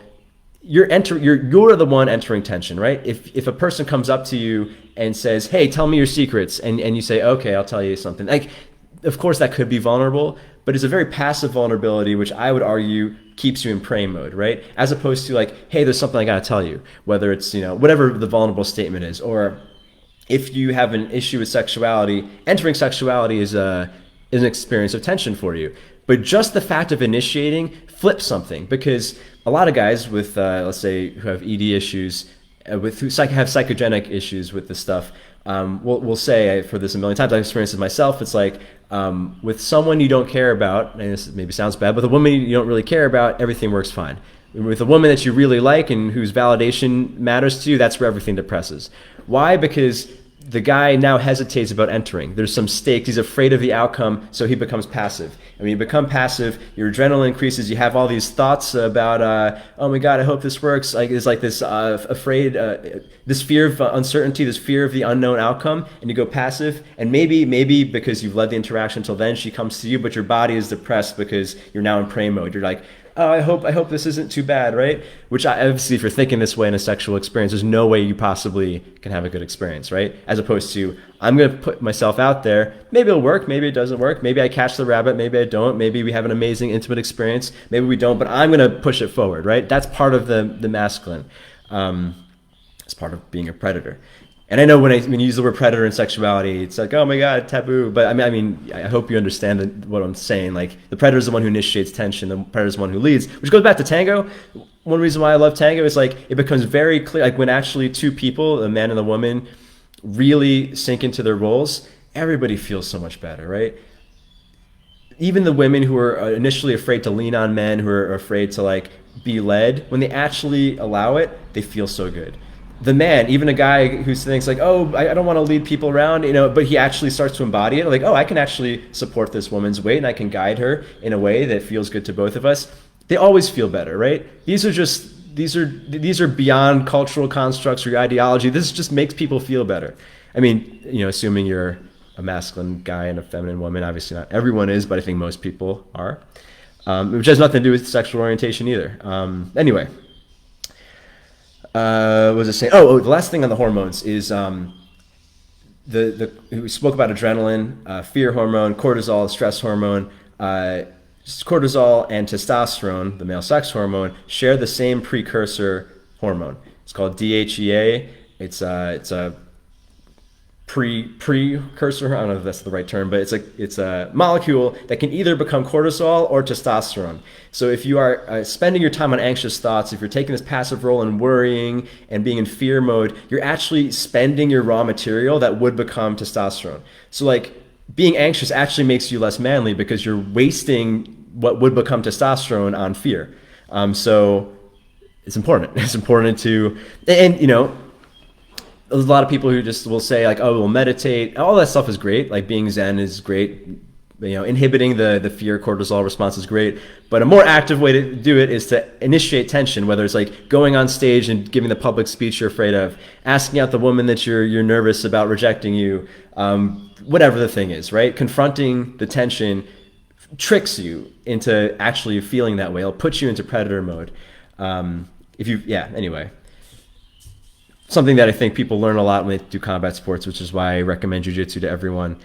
you're the one entering tension, right? If a person comes up to you and says, hey, tell me your secrets, and you say, okay, I'll tell you something, like, of course that could be vulnerable, but it's a very passive vulnerability, which I would argue keeps you in prey mode, right? As opposed to, like, hey, there's something I gotta tell you, whether it's, whatever the vulnerable statement is. Or if you have an issue with sexuality, entering sexuality is an experience of tension for you. But just the fact of initiating flips something, because a lot of guys with, let's say, who have ED issues, who have psychogenic issues with this stuff, will say, for this a million times, I've experienced it myself, it's like, with someone you don't care about, and this maybe sounds bad, but the woman you don't really care about, everything works fine. With a woman that you really like and whose validation matters to you, that's where everything depresses. Why? Because the guy now hesitates about entering. There's some stakes. He's afraid of the outcome, so he becomes passive. And when you become passive, your adrenaline increases. You have all these thoughts about, oh my God, I hope this works. Like, it's like this this fear of uncertainty, this fear of the unknown outcome, and you go passive. And maybe because you've led the interaction until then, she comes to you, but your body is depressed because you're now in prey mode. You're like, oh, I hope this isn't too bad, right? Which, obviously, if you're thinking this way in a sexual experience, there's no way you possibly can have a good experience, right? As opposed to, I'm going to put myself out there. Maybe it'll work. Maybe it doesn't work. Maybe I catch the rabbit. Maybe I don't. Maybe we have an amazing intimate experience. Maybe we don't, but I'm going to push it forward, right? That's part of the masculine. It's part of being a predator. And I know when you use the word predator in sexuality, it's like, oh my God, taboo. But I mean, I hope you understand what I'm saying. Like, the predator is the one who initiates tension. The predator is the one who leads, which goes back to tango. One reason why I love tango is, like, it becomes very clear, like, when actually two people, a man and a woman, really sink into their roles, everybody feels so much better, right? Even the women who are initially afraid to lean on men, who are afraid to, like, be led, when they actually allow it, they feel so good. The man, even a guy who thinks, like, oh, I don't want to lead people around, but he actually starts to embody it. Like, oh, I can actually support this woman's weight and I can guide her in a way that feels good to both of us. They always feel better, right? These are beyond cultural constructs or your ideology. This just makes people feel better. I mean, assuming you're a masculine guy and a feminine woman, obviously not everyone is, but I think most people are, which has nothing to do with sexual orientation either. Anyway. What was I saying? Oh, the last thing on the hormones is we spoke about adrenaline, fear hormone, cortisol, stress hormone. Cortisol and testosterone, the male sex hormone, share the same precursor hormone. It's called DHEA. It's a precursor. I don't know if that's the right term, but it's a molecule that can either become cortisol or testosterone. So if you are spending your time on anxious thoughts, if you're taking this passive role in worrying and being in fear mode, you're actually spending your raw material that would become testosterone. So like being anxious actually makes you less manly because you're wasting what would become testosterone on fear. So it's important. It's important to, and you know, there's a lot of people who just will say like, oh, we'll meditate. All that stuff is great. Like being Zen is great. You know, inhibiting the fear cortisol response is great. But a more active way to do it is to initiate tension, whether it's like going on stage and giving the public speech you're afraid of, asking out the woman that you're nervous about rejecting you, whatever the thing is, right? Confronting the tension tricks you into actually feeling that way. It'll put you into predator mode. Anyway. Something that I think people learn a lot when they do combat sports, which is why I recommend jiu-jitsu to everyone.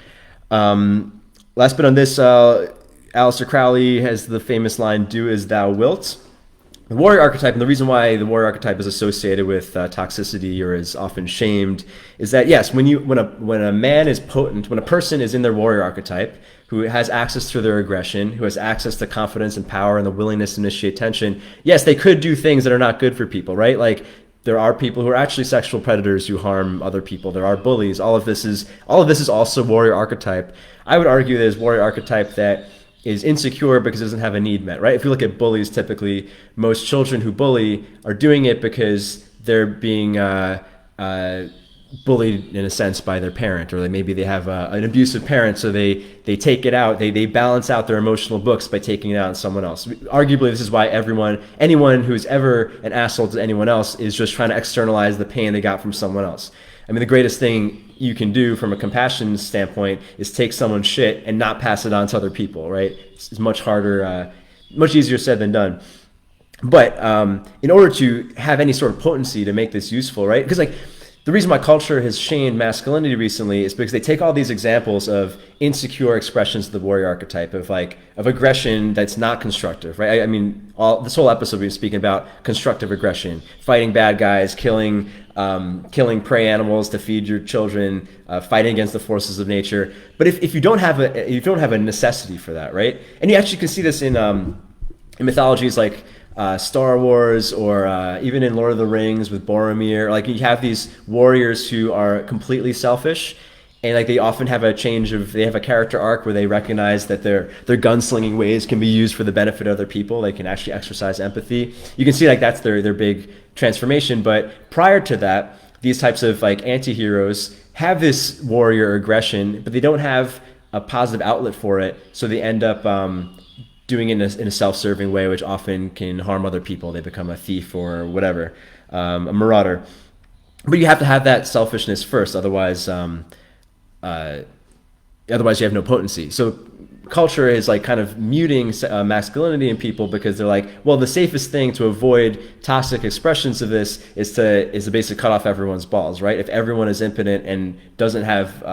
Last bit on this, Aleister Crowley has the famous line, "Do as thou wilt." The warrior archetype, and the reason why the warrior archetype is associated with toxicity or is often shamed, is that yes, when a man is potent, when a person is in their warrior archetype, who has access to their aggression, who has access to confidence and power and the willingness to initiate tension, yes, they could do things that are not good for people, right? Like there are people who are actually sexual predators who harm other people. There are bullies. All of this is also warrior archetype. I would argue there's warrior archetype that is insecure because it doesn't have a need met, right? If you look at bullies, typically most children who bully are doing it because they're being bullied in a sense by their parent, or maybe they have an abusive parent, so they take it out, they balance out their emotional books by taking it out on someone else. Arguably, this is why anyone who's ever an asshole to anyone else is just trying to externalize the pain they got from someone else. I mean, the greatest thing you can do from a compassion standpoint is take someone's shit and not pass it on to other people, right? It's much harder, much easier said than done. But in order to have any sort of potency to make this useful, right? Because like the reason why culture has shamed masculinity recently is because they take all these examples of insecure expressions of the warrior archetype, of aggression that's not constructive, right? I mean, this whole episode we've been speaking about constructive aggression, fighting bad guys, killing prey animals to feed your children, fighting against the forces of nature. But if you don't have a necessity for that, right? And you actually can see this in mythologies like Star Wars, or even in Lord of the Rings with Boromir. Like you have these warriors who are completely selfish, and like they often have a character arc where they recognize that their gunslinging ways can be used for the benefit of other people. They can actually exercise empathy. You can see like that's their big transformation. But prior to that, these types of like anti-heroes have this warrior aggression, but they don't have a positive outlet for it, so they end up doing it in a self-serving way, which often can harm other people. They become a thief or whatever, a marauder. But you have to have that selfishness first, otherwise you have no potency. So culture is like kind of muting masculinity in people because they're like, well, the safest thing to avoid toxic expressions of this is to basically cut off everyone's balls, right? If everyone is impotent and doesn't have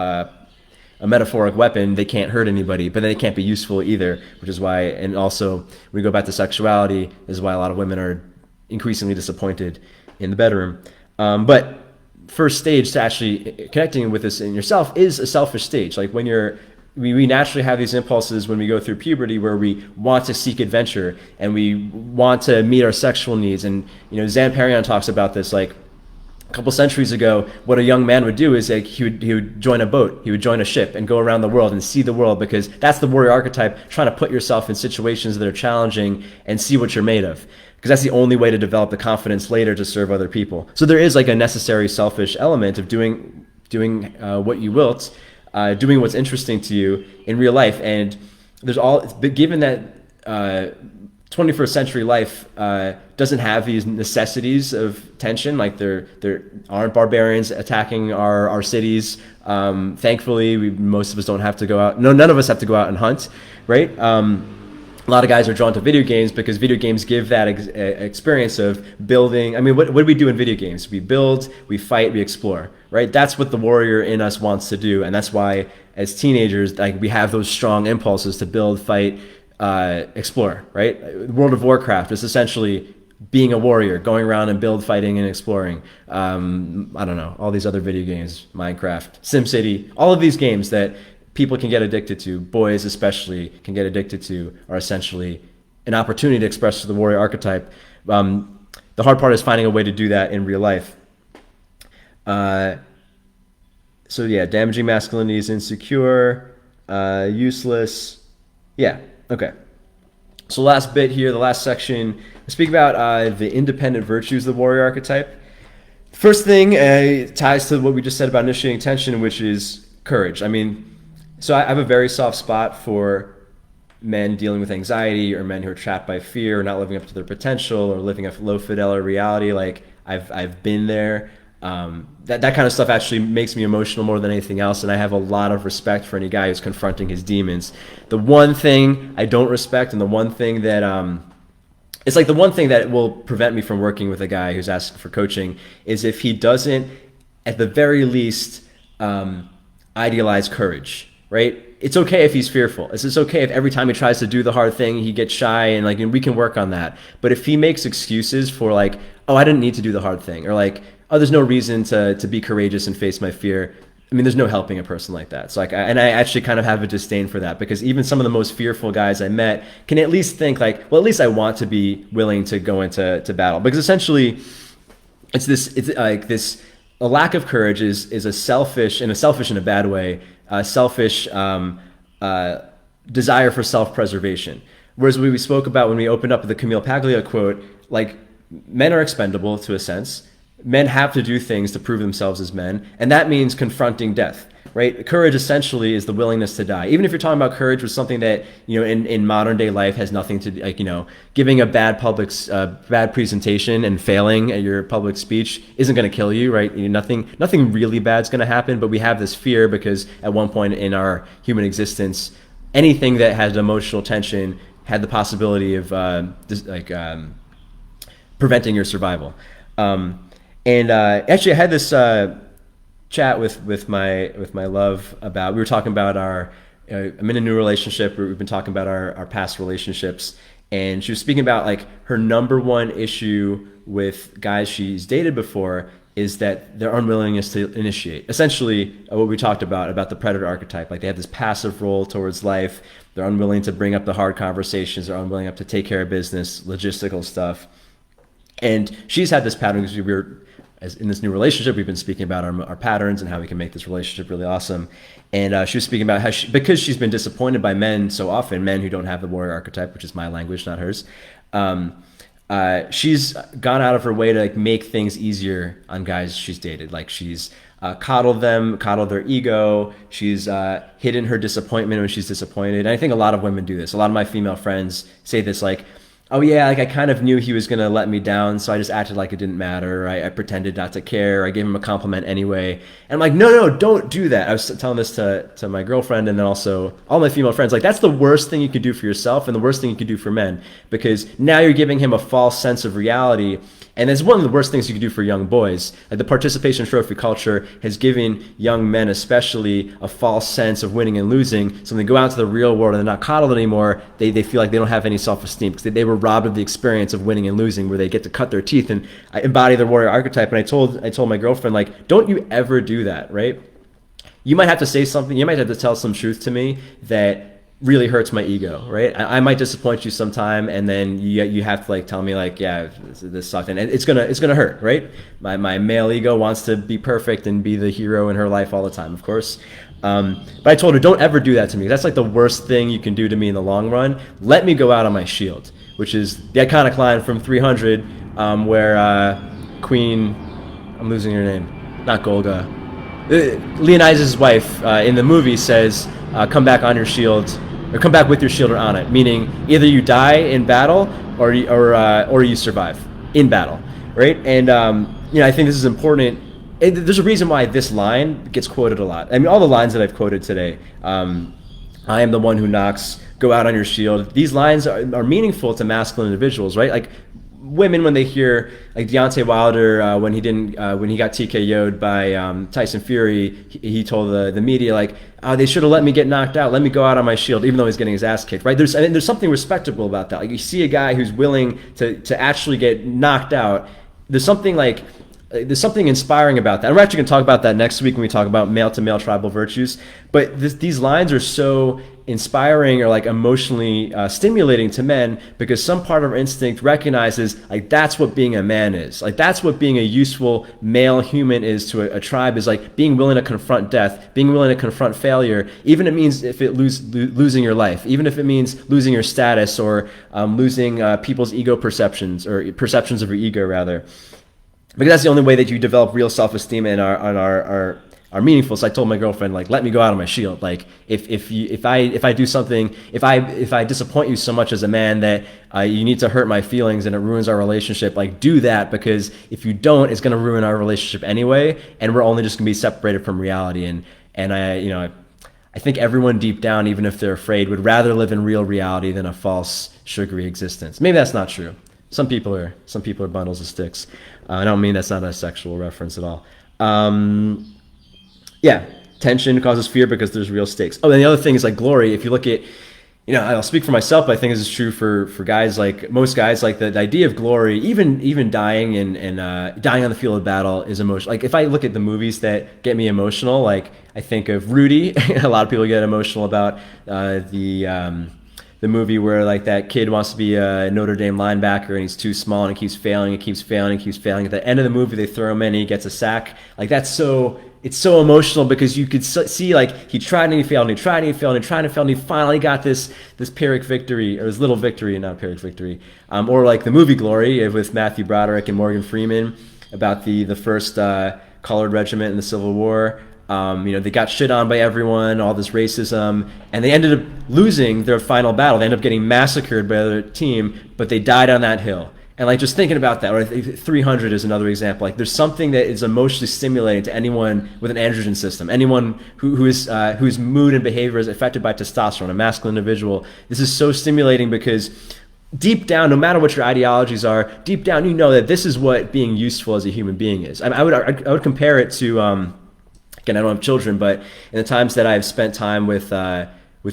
a metaphoric weapon, they can't hurt anybody, but they can't be useful either, which is why, and also when we go back to sexuality, this is why a lot of women are increasingly disappointed in the bedroom. But first stage to actually connecting with this in yourself is a selfish stage. Like when we naturally have these impulses when we go through puberty where we want to seek adventure and we want to meet our sexual needs. And, Zan Perion talks about this, like, a couple centuries ago, what a young man would do is like he would join a boat, he would join a ship and go around the world and see the world, because that's the warrior archetype, trying to put yourself in situations that are challenging and see what you're made of, because that's the only way to develop the confidence later to serve other people. So there is like a necessary selfish element of doing what you wilt, doing what's interesting to you in real life. And given that 21st century life doesn't have these necessities of tension, like there aren't barbarians attacking our cities. Thankfully, most of us don't have to go out. No, none of us have to go out and hunt, right? a lot of guys are drawn to video games because video games give that experience of building. I mean, what do we do in video games? We build, we fight, we explore, right? That's what the warrior in us wants to do. And that's why as teenagers, like, we have those strong impulses to build, fight, explore, right? World of Warcraft is essentially being a warrior, going around and build, fighting, and exploring. I don't know, all these other video games, Minecraft, SimCity, all of these games that people can get addicted to, boys especially can get addicted to, are essentially an opportunity to express the warrior archetype. The hard part is finding a way to do that in real life. So yeah, damaging masculinity is insecure, useless. Yeah, okay. So last bit here, the last section, I speak about the independent virtues of the warrior archetype. First thing ties to what we just said about initiating tension, which is courage. I mean, so I have a very soft spot for men dealing with anxiety, or men who are trapped by fear, or not living up to their potential, or living a low fidelity reality. Like, I've been there. That kind of stuff actually makes me emotional more than anything else, and I have a lot of respect for any guy who's confronting his demons. The one thing I don't respect, and the one thing that it's like the one thing that will prevent me from working with a guy who's asking for coaching, is if he doesn't, at the very least, idealize courage. Right? It's okay if he's fearful. It's okay if every time he tries to do the hard thing, he gets shy, and we can work on that. But if he makes excuses for, like, oh, I didn't need to do the hard thing, or like, oh, there's no reason to be courageous and face my fear. I mean, there's no helping a person like that. So like, I actually kind of have a disdain for that, because even some of the most fearful guys I met can at least think like, well, at least I want to be willing to go into battle. Because essentially, a lack of courage is a selfish in a bad way, selfish desire for self-preservation. Whereas we spoke about when we opened up the Camille Paglia quote, like, men are expendable to a sense. Men have to do things to prove themselves as men, and that means confronting death, right? Courage essentially is the willingness to die. Even if you're talking about courage with something that, in modern day life has nothing to do, like, giving a bad bad presentation and failing at your public speech isn't going to kill you, right? Nothing really bad's going to happen, but we have this fear because at one point in our human existence, anything that had emotional tension had the possibility of preventing your survival. Actually, I had this chat with my love about. We were talking about I'm in a new relationship. We've been talking about our past relationships, and she was speaking about, like, her number one issue with guys she's dated before is that their unwillingness to initiate. Essentially, what we talked about the predator archetype. Like, they have this passive role towards life. They're unwilling to bring up the hard conversations. They're unwilling to take care of business, logistical stuff. And she's had this pattern because as in this new relationship, we've been speaking about our patterns and how we can make this relationship really awesome. And she was speaking about how because she's been disappointed by men so often, men who don't have the warrior archetype, which is my language, not hers. She's gone out of her way to, like, make things easier on guys she's dated. Like, she's coddled their ego. She's hidden her disappointment when she's disappointed. And I think a lot of women do this. A lot of my female friends say this, like, oh yeah, like, I kind of knew he was going to let me down, so I just acted like it didn't matter. I pretended not to care. I gave him a compliment anyway. And I'm like, no, don't do that. I was telling this to my girlfriend, and then also all my female friends. Like, that's the worst thing you could do for yourself, and the worst thing you could do for men, because now you're giving him a false sense of reality. And it's one of the worst things you can do for young boys. Like, the participation trophy culture has given young men especially a false sense of winning and losing. So when they go out to the real world and they're not coddled anymore, they feel like they don't have any self-esteem because they were robbed of the experience of winning and losing, where they get to cut their teeth and embody their warrior archetype. And I told my girlfriend, like, don't you ever do that, right? You might have to say something. You might have to tell some truth to me that really hurts my ego, right? I might disappoint you sometime, and then you have to, like, tell me, like, yeah, this sucked, and it's gonna hurt, right? My male ego wants to be perfect and be the hero in her life all the time, of course. But I told her, don't ever do that to me. That's like the worst thing you can do to me in the long run. Let me go out on my shield, which is the iconic line from 300, where Queen, I'm losing her name, not Golga, Leonidas' wife in the movie says, come back on your shield, or come back with your shield or on it, meaning either you die in battle or you survive in battle, right? And I think this is important. There's a reason why this line gets quoted a lot. I mean, all the lines that I've quoted today, I am the one who knocks, go out on your shield. These lines are meaningful to masculine individuals, right? Like women, when they hear like Deontay Wilder, when he got TKO'd by Tyson Fury, he told the media like, oh, they should have let me get knocked out. Let me go out on my shield, even though he's getting his ass kicked, right? There's something respectable about that. Like you see a guy who's willing to actually get knocked out. There's something inspiring about that. And we're actually going to talk about that next week when we talk about male-to-male tribal virtues. But these lines are so inspiring or like emotionally stimulating to men because some part of our instinct recognizes like that's what being a man is. Like that's what being a useful male human is to a tribe, is like being willing to confront death, being willing to confront failure, even if it means if it losing your life, even if it means losing your status or losing people's ego perceptions or perceptions of your ego rather. Because that's the only way that you develop real self-esteem and are meaningful. So I told my girlfriend, like, let me go out on my shield. Like, if I do something, if I disappoint you so much as a man that you need to hurt my feelings and it ruins our relationship, like, do that, because if you don't, it's going to ruin our relationship anyway, and we're only just going to be separated from reality. And I think everyone deep down, even if they're afraid, would rather live in real reality than a false, sugary existence. Maybe that's not true. Some people are bundles of sticks. I don't mean that's not a sexual reference at all. Yeah, tension causes fear because there's real stakes. Oh, and the other thing is like glory. If you look at, I'll speak for myself, but I think this is true for guys, like most guys, like the idea of glory, even dying and dying on the field of battle is emotional. Like if I look at the movies that get me emotional, like I think of Rudy. A lot of people get emotional about the movie where like that kid wants to be a Notre Dame linebacker and he's too small and he keeps failing. At the end of the movie, they throw him in and he gets a sack. Like it's so emotional because you could see like he tried and he failed and he tried and he failed and he tried and failed and he finally got this Pyrrhic victory, or this little victory, not Pyrrhic victory. Or like the movie Glory with Matthew Broderick and Morgan Freeman about the first colored regiment in the Civil War. They got shit on by everyone, all this racism, and they ended up losing their final battle. They ended up getting massacred by the other team, but they died on that hill. And like just thinking about that, or 300 is another example. Like there's something that is emotionally stimulating to anyone with an androgen system, anyone whose mood and behavior is affected by testosterone, a masculine individual. This is so stimulating because deep down, no matter what your ideologies are, deep down you know that this is what being useful as a human being is. I would compare it to. Again, I don't have children, but in the times that I've spent time with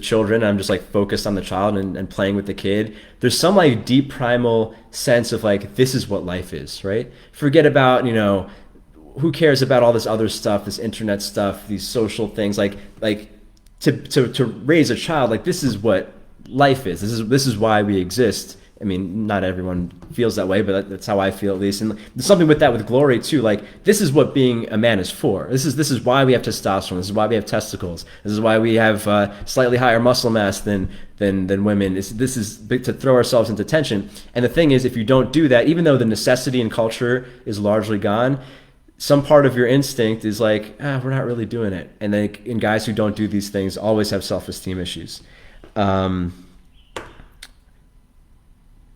children, I'm just like focused on the child and playing with the kid. There's some like deep primal sense of like, this is what life is, right? Forget about, who cares about all this other stuff, this internet stuff, these social things, like to raise a child, like this is what life is. This is why we exist. I mean, not everyone feels that way, but that's how I feel at least. And there's something with that with glory too. Like this is what being a man is for. This is why we have testosterone. This is why we have testicles. This is why we have slightly higher muscle mass than women. This is to throw ourselves into tension. And the thing is, if you don't do that, even though the necessity in culture is largely gone, some part of your instinct is like, we're not really doing it. And guys who don't do these things always have self-esteem issues.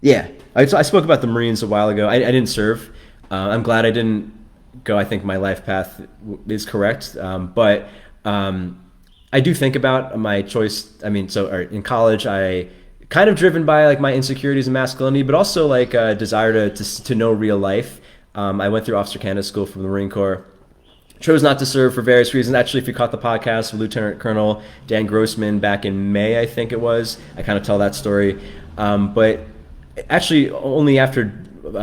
Yeah, I spoke about the Marines a while ago. I didn't serve. I'm glad I didn't go. I think my life path is correct. But I do think about my choice. I mean, in college, I kind of driven by like my insecurities and masculinity, but also like a desire to know real life. I went through Officer Candidate School from the Marine Corps. Chose not to serve for various reasons. Actually, if you caught the podcast with Lieutenant Colonel Dan Grossman back in May, I think it was, I kind of tell that story. But actually, only after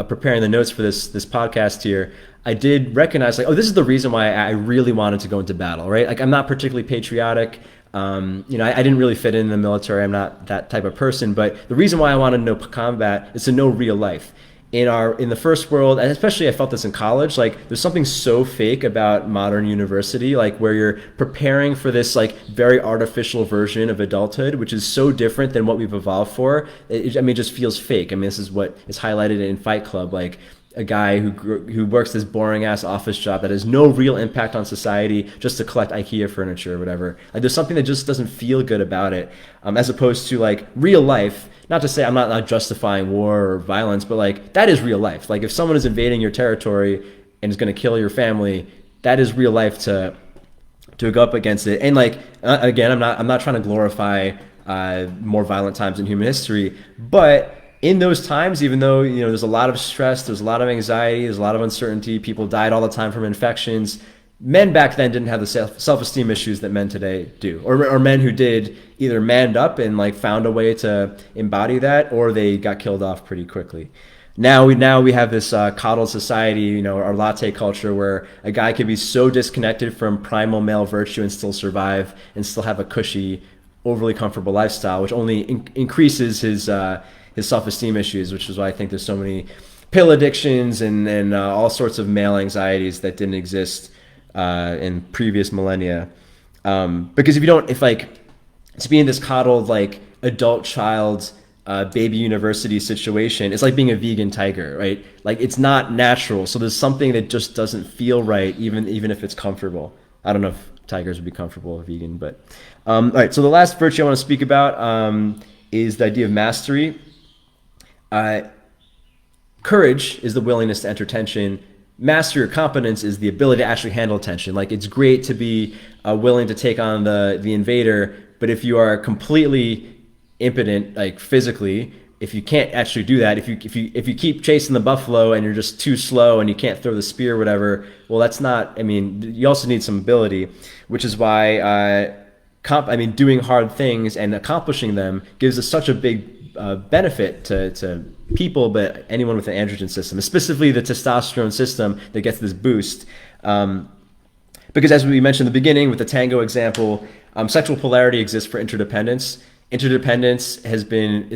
preparing the notes for this podcast here, I did recognize like, this is the reason why I really wanted to go into battle, right? Like I'm not particularly patriotic. I didn't really fit in the military. I'm not that type of person. But the reason why I wanted to know combat is to know real life. In the first world, and especially I felt this in college, like there's something so fake about modern university, like where you're preparing for this like very artificial version of adulthood, which is so different than what we've evolved for. It just feels fake. I mean, this is what is highlighted in Fight Club, like a guy who works this boring ass office job that has no real impact on society just to collect IKEA furniture or whatever. Like there's something that just doesn't feel good about it, as opposed to like real life. Not to say I'm not justifying war or violence, but like that is real life. Like if someone is invading your territory and is going to kill your family, that is real life to go up against it. And like again, I'm not trying to glorify more violent times in human history. But in those times, even though there's a lot of stress, there's a lot of anxiety, there's a lot of uncertainty, people died all the time from infections, men back then didn't have the self-esteem issues that men today do, or men who did either manned up and like found a way to embody that, or they got killed off pretty quickly. Now we have this coddled society, our latte culture, where a guy can be so disconnected from primal male virtue and still survive and still have a cushy, overly comfortable lifestyle, which only increases his self-esteem issues, which is why I think there's so many pill addictions and all sorts of male anxieties that didn't exist in previous millennia. Because if to be in this coddled like adult child baby university situation, it's like being a vegan tiger, right? Like it's not natural. So there's something that just doesn't feel right, even if it's comfortable. I don't know if tigers would be comfortable vegan, but all right. So the last virtue I want to speak about is the idea of mastery. Courage is the willingness to enter tension. Mastery or competence is the ability to actually handle tension. Like it's great to be willing to take on the invader, but if you are completely impotent, like physically, if you can't actually do that, if you keep chasing the buffalo and you're just too slow and you can't throw the spear or whatever, well, that's not. I mean, you also need some ability, which is why doing hard things and accomplishing them gives us such a big benefit to people, but anyone with an androgen system, specifically the testosterone system that gets this boost. Because as we mentioned in the beginning with the tango example, sexual polarity exists for interdependence. Interdependence is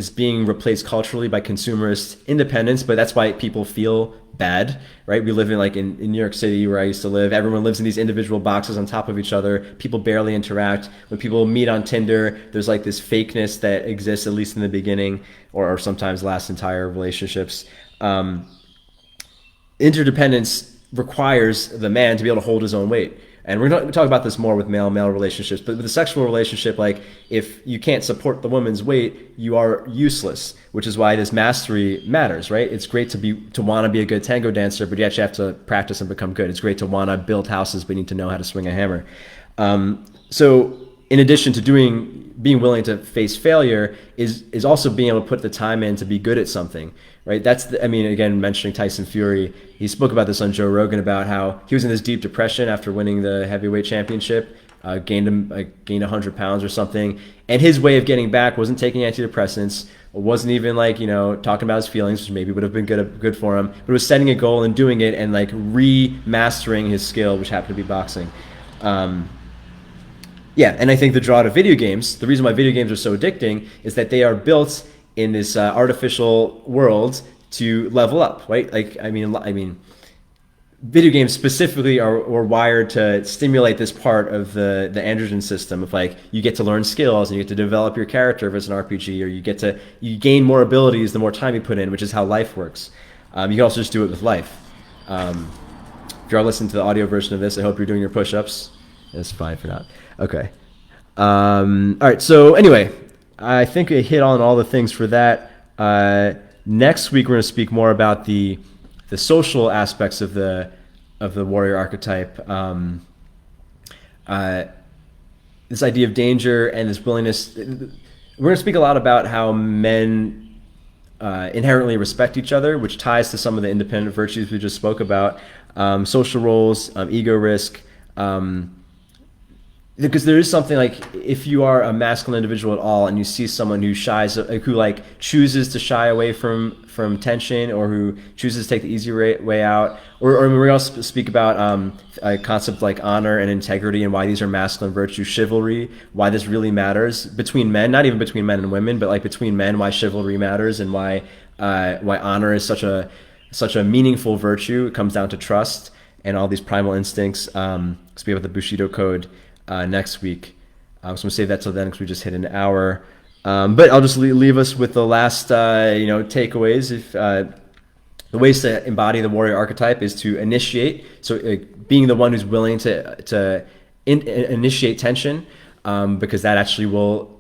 being replaced culturally by consumerist independence, but that's why people feel bad, right? We live in New York City, where I used to live. Everyone lives in these individual boxes on top of each other. People barely interact. When people meet on Tinder, there's like this fakeness that exists, at least in the beginning, or sometimes lasts entire relationships. Interdependence requires the man to be able to hold his own weight. And we're going to talk about this more with male-male relationships, but with a sexual relationship, like if you can't support the woman's weight, you are useless, which is why this mastery matters, right? It's great to want to be a good tango dancer, but you actually have to practice and become good. It's great to want to build houses, but you need to know how to swing a hammer. So in addition to being willing to face failure is also being able to put the time in to be good at something, right? Again, mentioning Tyson Fury, he spoke about this on Joe Rogan about how he was in this deep depression after winning the heavyweight championship, gained 100 pounds or something. And his way of getting back wasn't taking antidepressants, wasn't even talking about his feelings, which maybe would have been good for him, but it was setting a goal and doing it and remastering his skill, which happened to be boxing. Yeah, and I think the draw to video games, the reason why video games are so addicting is that they are built in this artificial world to level up, right? Video games specifically are wired to stimulate this part of the androgen system of you get to learn skills and you get to develop your character if it's an RPG, or you gain more abilities the more time you put in, which is how life works. You can also just do it with life. If you are listening to the audio version of this, I hope you're doing your push-ups. It's fine for not. Okay. All right. So anyway, I think I hit on all the things for that. Next week, we're going to speak more about the social aspects of the warrior archetype. This idea of danger and this willingness. We're going to speak a lot about how men inherently respect each other, which ties to some of the independent virtues we just spoke about. Social roles, ego risk. Because there is something if you are a masculine individual at all and you see someone who chooses to shy away from tension, or who chooses to take the easy way out, or we also speak about a concept like honor and integrity and why these are masculine virtues, chivalry, why this really matters between men, not even between men and women, but between men, why chivalry matters and why honor is such a meaningful virtue. It comes down to trust and all these primal instincts. Speak about the Bushido code next week. So I'm going to save that till then because we just hit an hour. But I'll just leave us with the last takeaways. The ways to embody the warrior archetype is to initiate. So being the one who's willing to initiate tension, because that actually will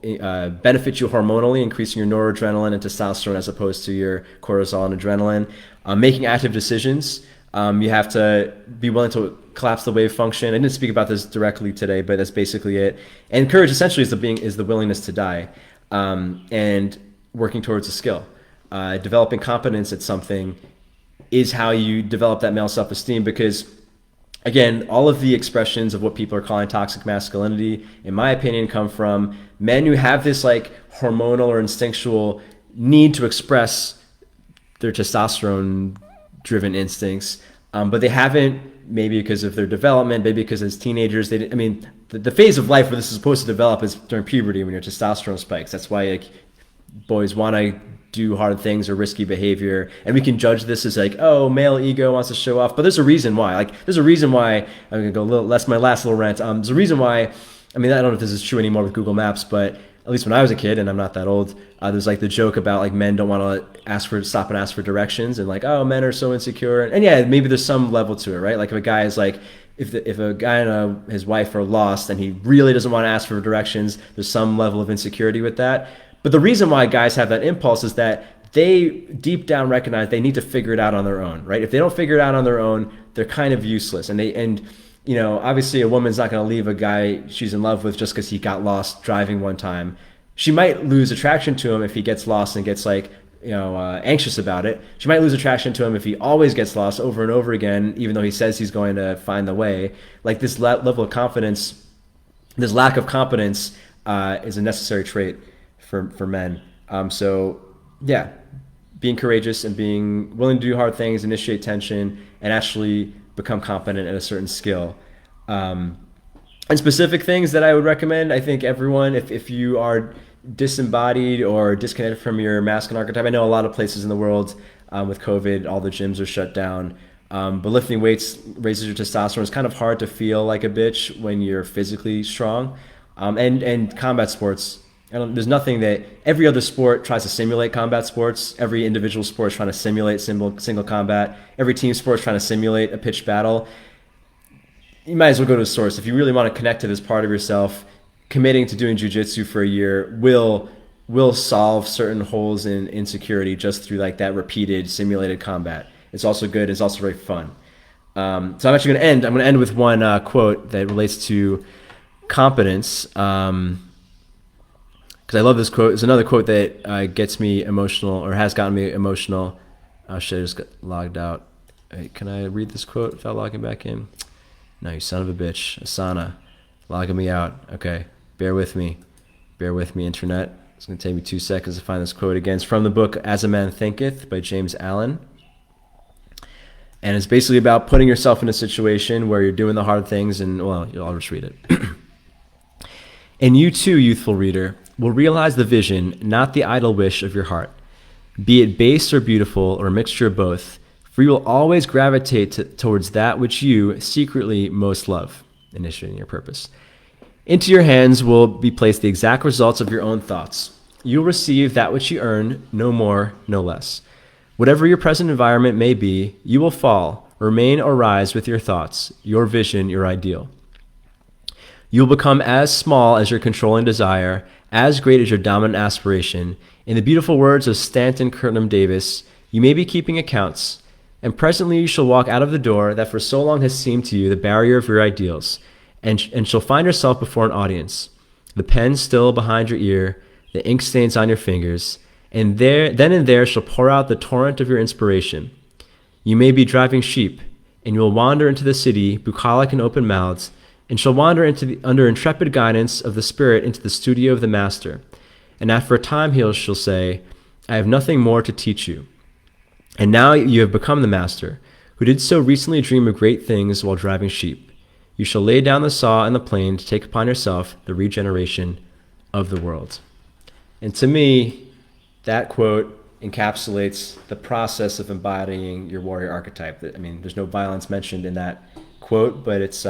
benefit you hormonally, increasing your noradrenaline and testosterone as opposed to your cortisol and adrenaline. Making active decisions. You have to be willing to collapse the wave function. I didn't speak about this directly today, but that's basically it. And courage essentially is the willingness to die. and working towards a skill. Developing competence at something is how you develop that male self-esteem, because again, all of the expressions of what people are calling toxic masculinity, in my opinion, come from men who have this like hormonal or instinctual need to express their testosterone-driven instincts, but they haven't, maybe because of their development, maybe because as teenagers, the phase of life where this is supposed to develop is during puberty, when your testosterone spikes. That's why like boys want to do hard things or risky behavior, and we can judge this as like, oh, male ego wants to show off, but there's a reason why. I'm gonna go a little less, my last little rant. There's a reason why. I don't know if this is true anymore with Google Maps, but at least when I was a kid, and I'm not that old, there's like the joke about like men don't want to stop and ask for directions, and like, oh, men are so insecure, and yeah, maybe there's some level to it, right? Like if a guy is like, if a guy and his wife are lost and he really doesn't want to ask for directions, there's some level of insecurity with that. But the reason why guys have that impulse is that they deep down recognize they need to figure it out on their own, right? If they don't figure it out on their own, they're kind of useless. And obviously a woman's not going to leave a guy she's in love with just because he got lost driving one time. She might lose attraction to him if he gets lost and gets anxious about it. She might lose attraction to him if he always gets lost over and over again, even though he says he's going to find the way. Like this level of confidence, this lack of competence is a necessary trait for men. So yeah, being courageous and being willing to do hard things, initiate tension, and actually become competent at a certain skill. And specific things that I would recommend, I think everyone, if you are disembodied or disconnected from your masculine archetype, I know a lot of places in the world with COVID, all the gyms are shut down. But lifting weights raises your testosterone. It's kind of hard to feel like a bitch when you're physically strong. And combat sports, there's nothing that every other sport tries to simulate combat sports. Every individual sport is trying to simulate single combat. Every team sport is trying to simulate a pitched battle. You might as well go to the source. If you really want to connect to this part of yourself, committing to doing jiu-jitsu for a year will solve certain holes in insecurity just through like that repeated simulated combat. It's also good. It's also very fun. So I'm actually going to end with one quote that relates to competence. Because I love this quote. It's another quote that gets me emotional, or has gotten me emotional. Oh shit, I just got logged out. Hey, can I read this quote without logging back in? No, you son of a bitch. Asana, logging me out. Okay, bear with me, internet. It's going to take me 2 seconds to find this quote again. It's from the book As a Man Thinketh by James Allen. And it's basically about putting yourself in a situation where you're doing the hard things, and well, I'll just read it. And you too, youthful reader, will realize the vision, not the idle wish of your heart. Be it base or beautiful, or a mixture of both, for you will always gravitate towards that which you secretly most love, initiating your purpose. Into your hands will be placed the exact results of your own thoughts. You will receive that which you earn, no more, no less. Whatever your present environment may be, you will fall, remain, or rise with your thoughts, your vision, your ideal. You will become as small as your controlling desire, as great as your dominant aspiration. In the beautiful words of Stanton Kirtland Davis, you may be keeping accounts, and presently you shall walk out of the door that for so long has seemed to you the barrier of your ideals, and shall find yourself before an audience, the pen still behind your ear, the ink stains on your fingers, and then and there shall pour out the torrent of your inspiration. You may be driving sheep, and you will wander into the city, bucolic and open-mouthed, and shall wander under intrepid guidance of the Spirit into the studio of the Master. And after a time shall say, I have nothing more to teach you. And now you have become the Master, who did so recently dream of great things while driving sheep. You shall lay down the saw and the plane to take upon yourself the regeneration of the world. And to me, that quote encapsulates the process of embodying your warrior archetype. There's no violence mentioned in that quote, but it's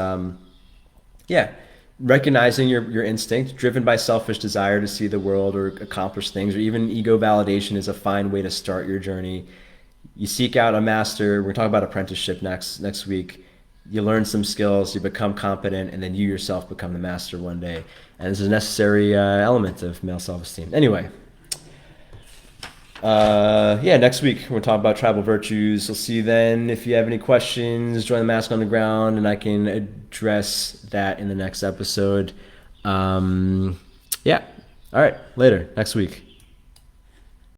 recognizing your instinct, driven by selfish desire to see the world or accomplish things, or even ego validation is a fine way to start your journey. You seek out a master. We're talking about apprenticeship next week. You learn some skills, you become competent, and then you yourself become the master one day. And this is a necessary element of male self-esteem. Anyway, next week we're talking about tribal virtues. We'll see you then. If you have any questions, join the Mask Underground, and I can address that in the next episode. All right, later, next week.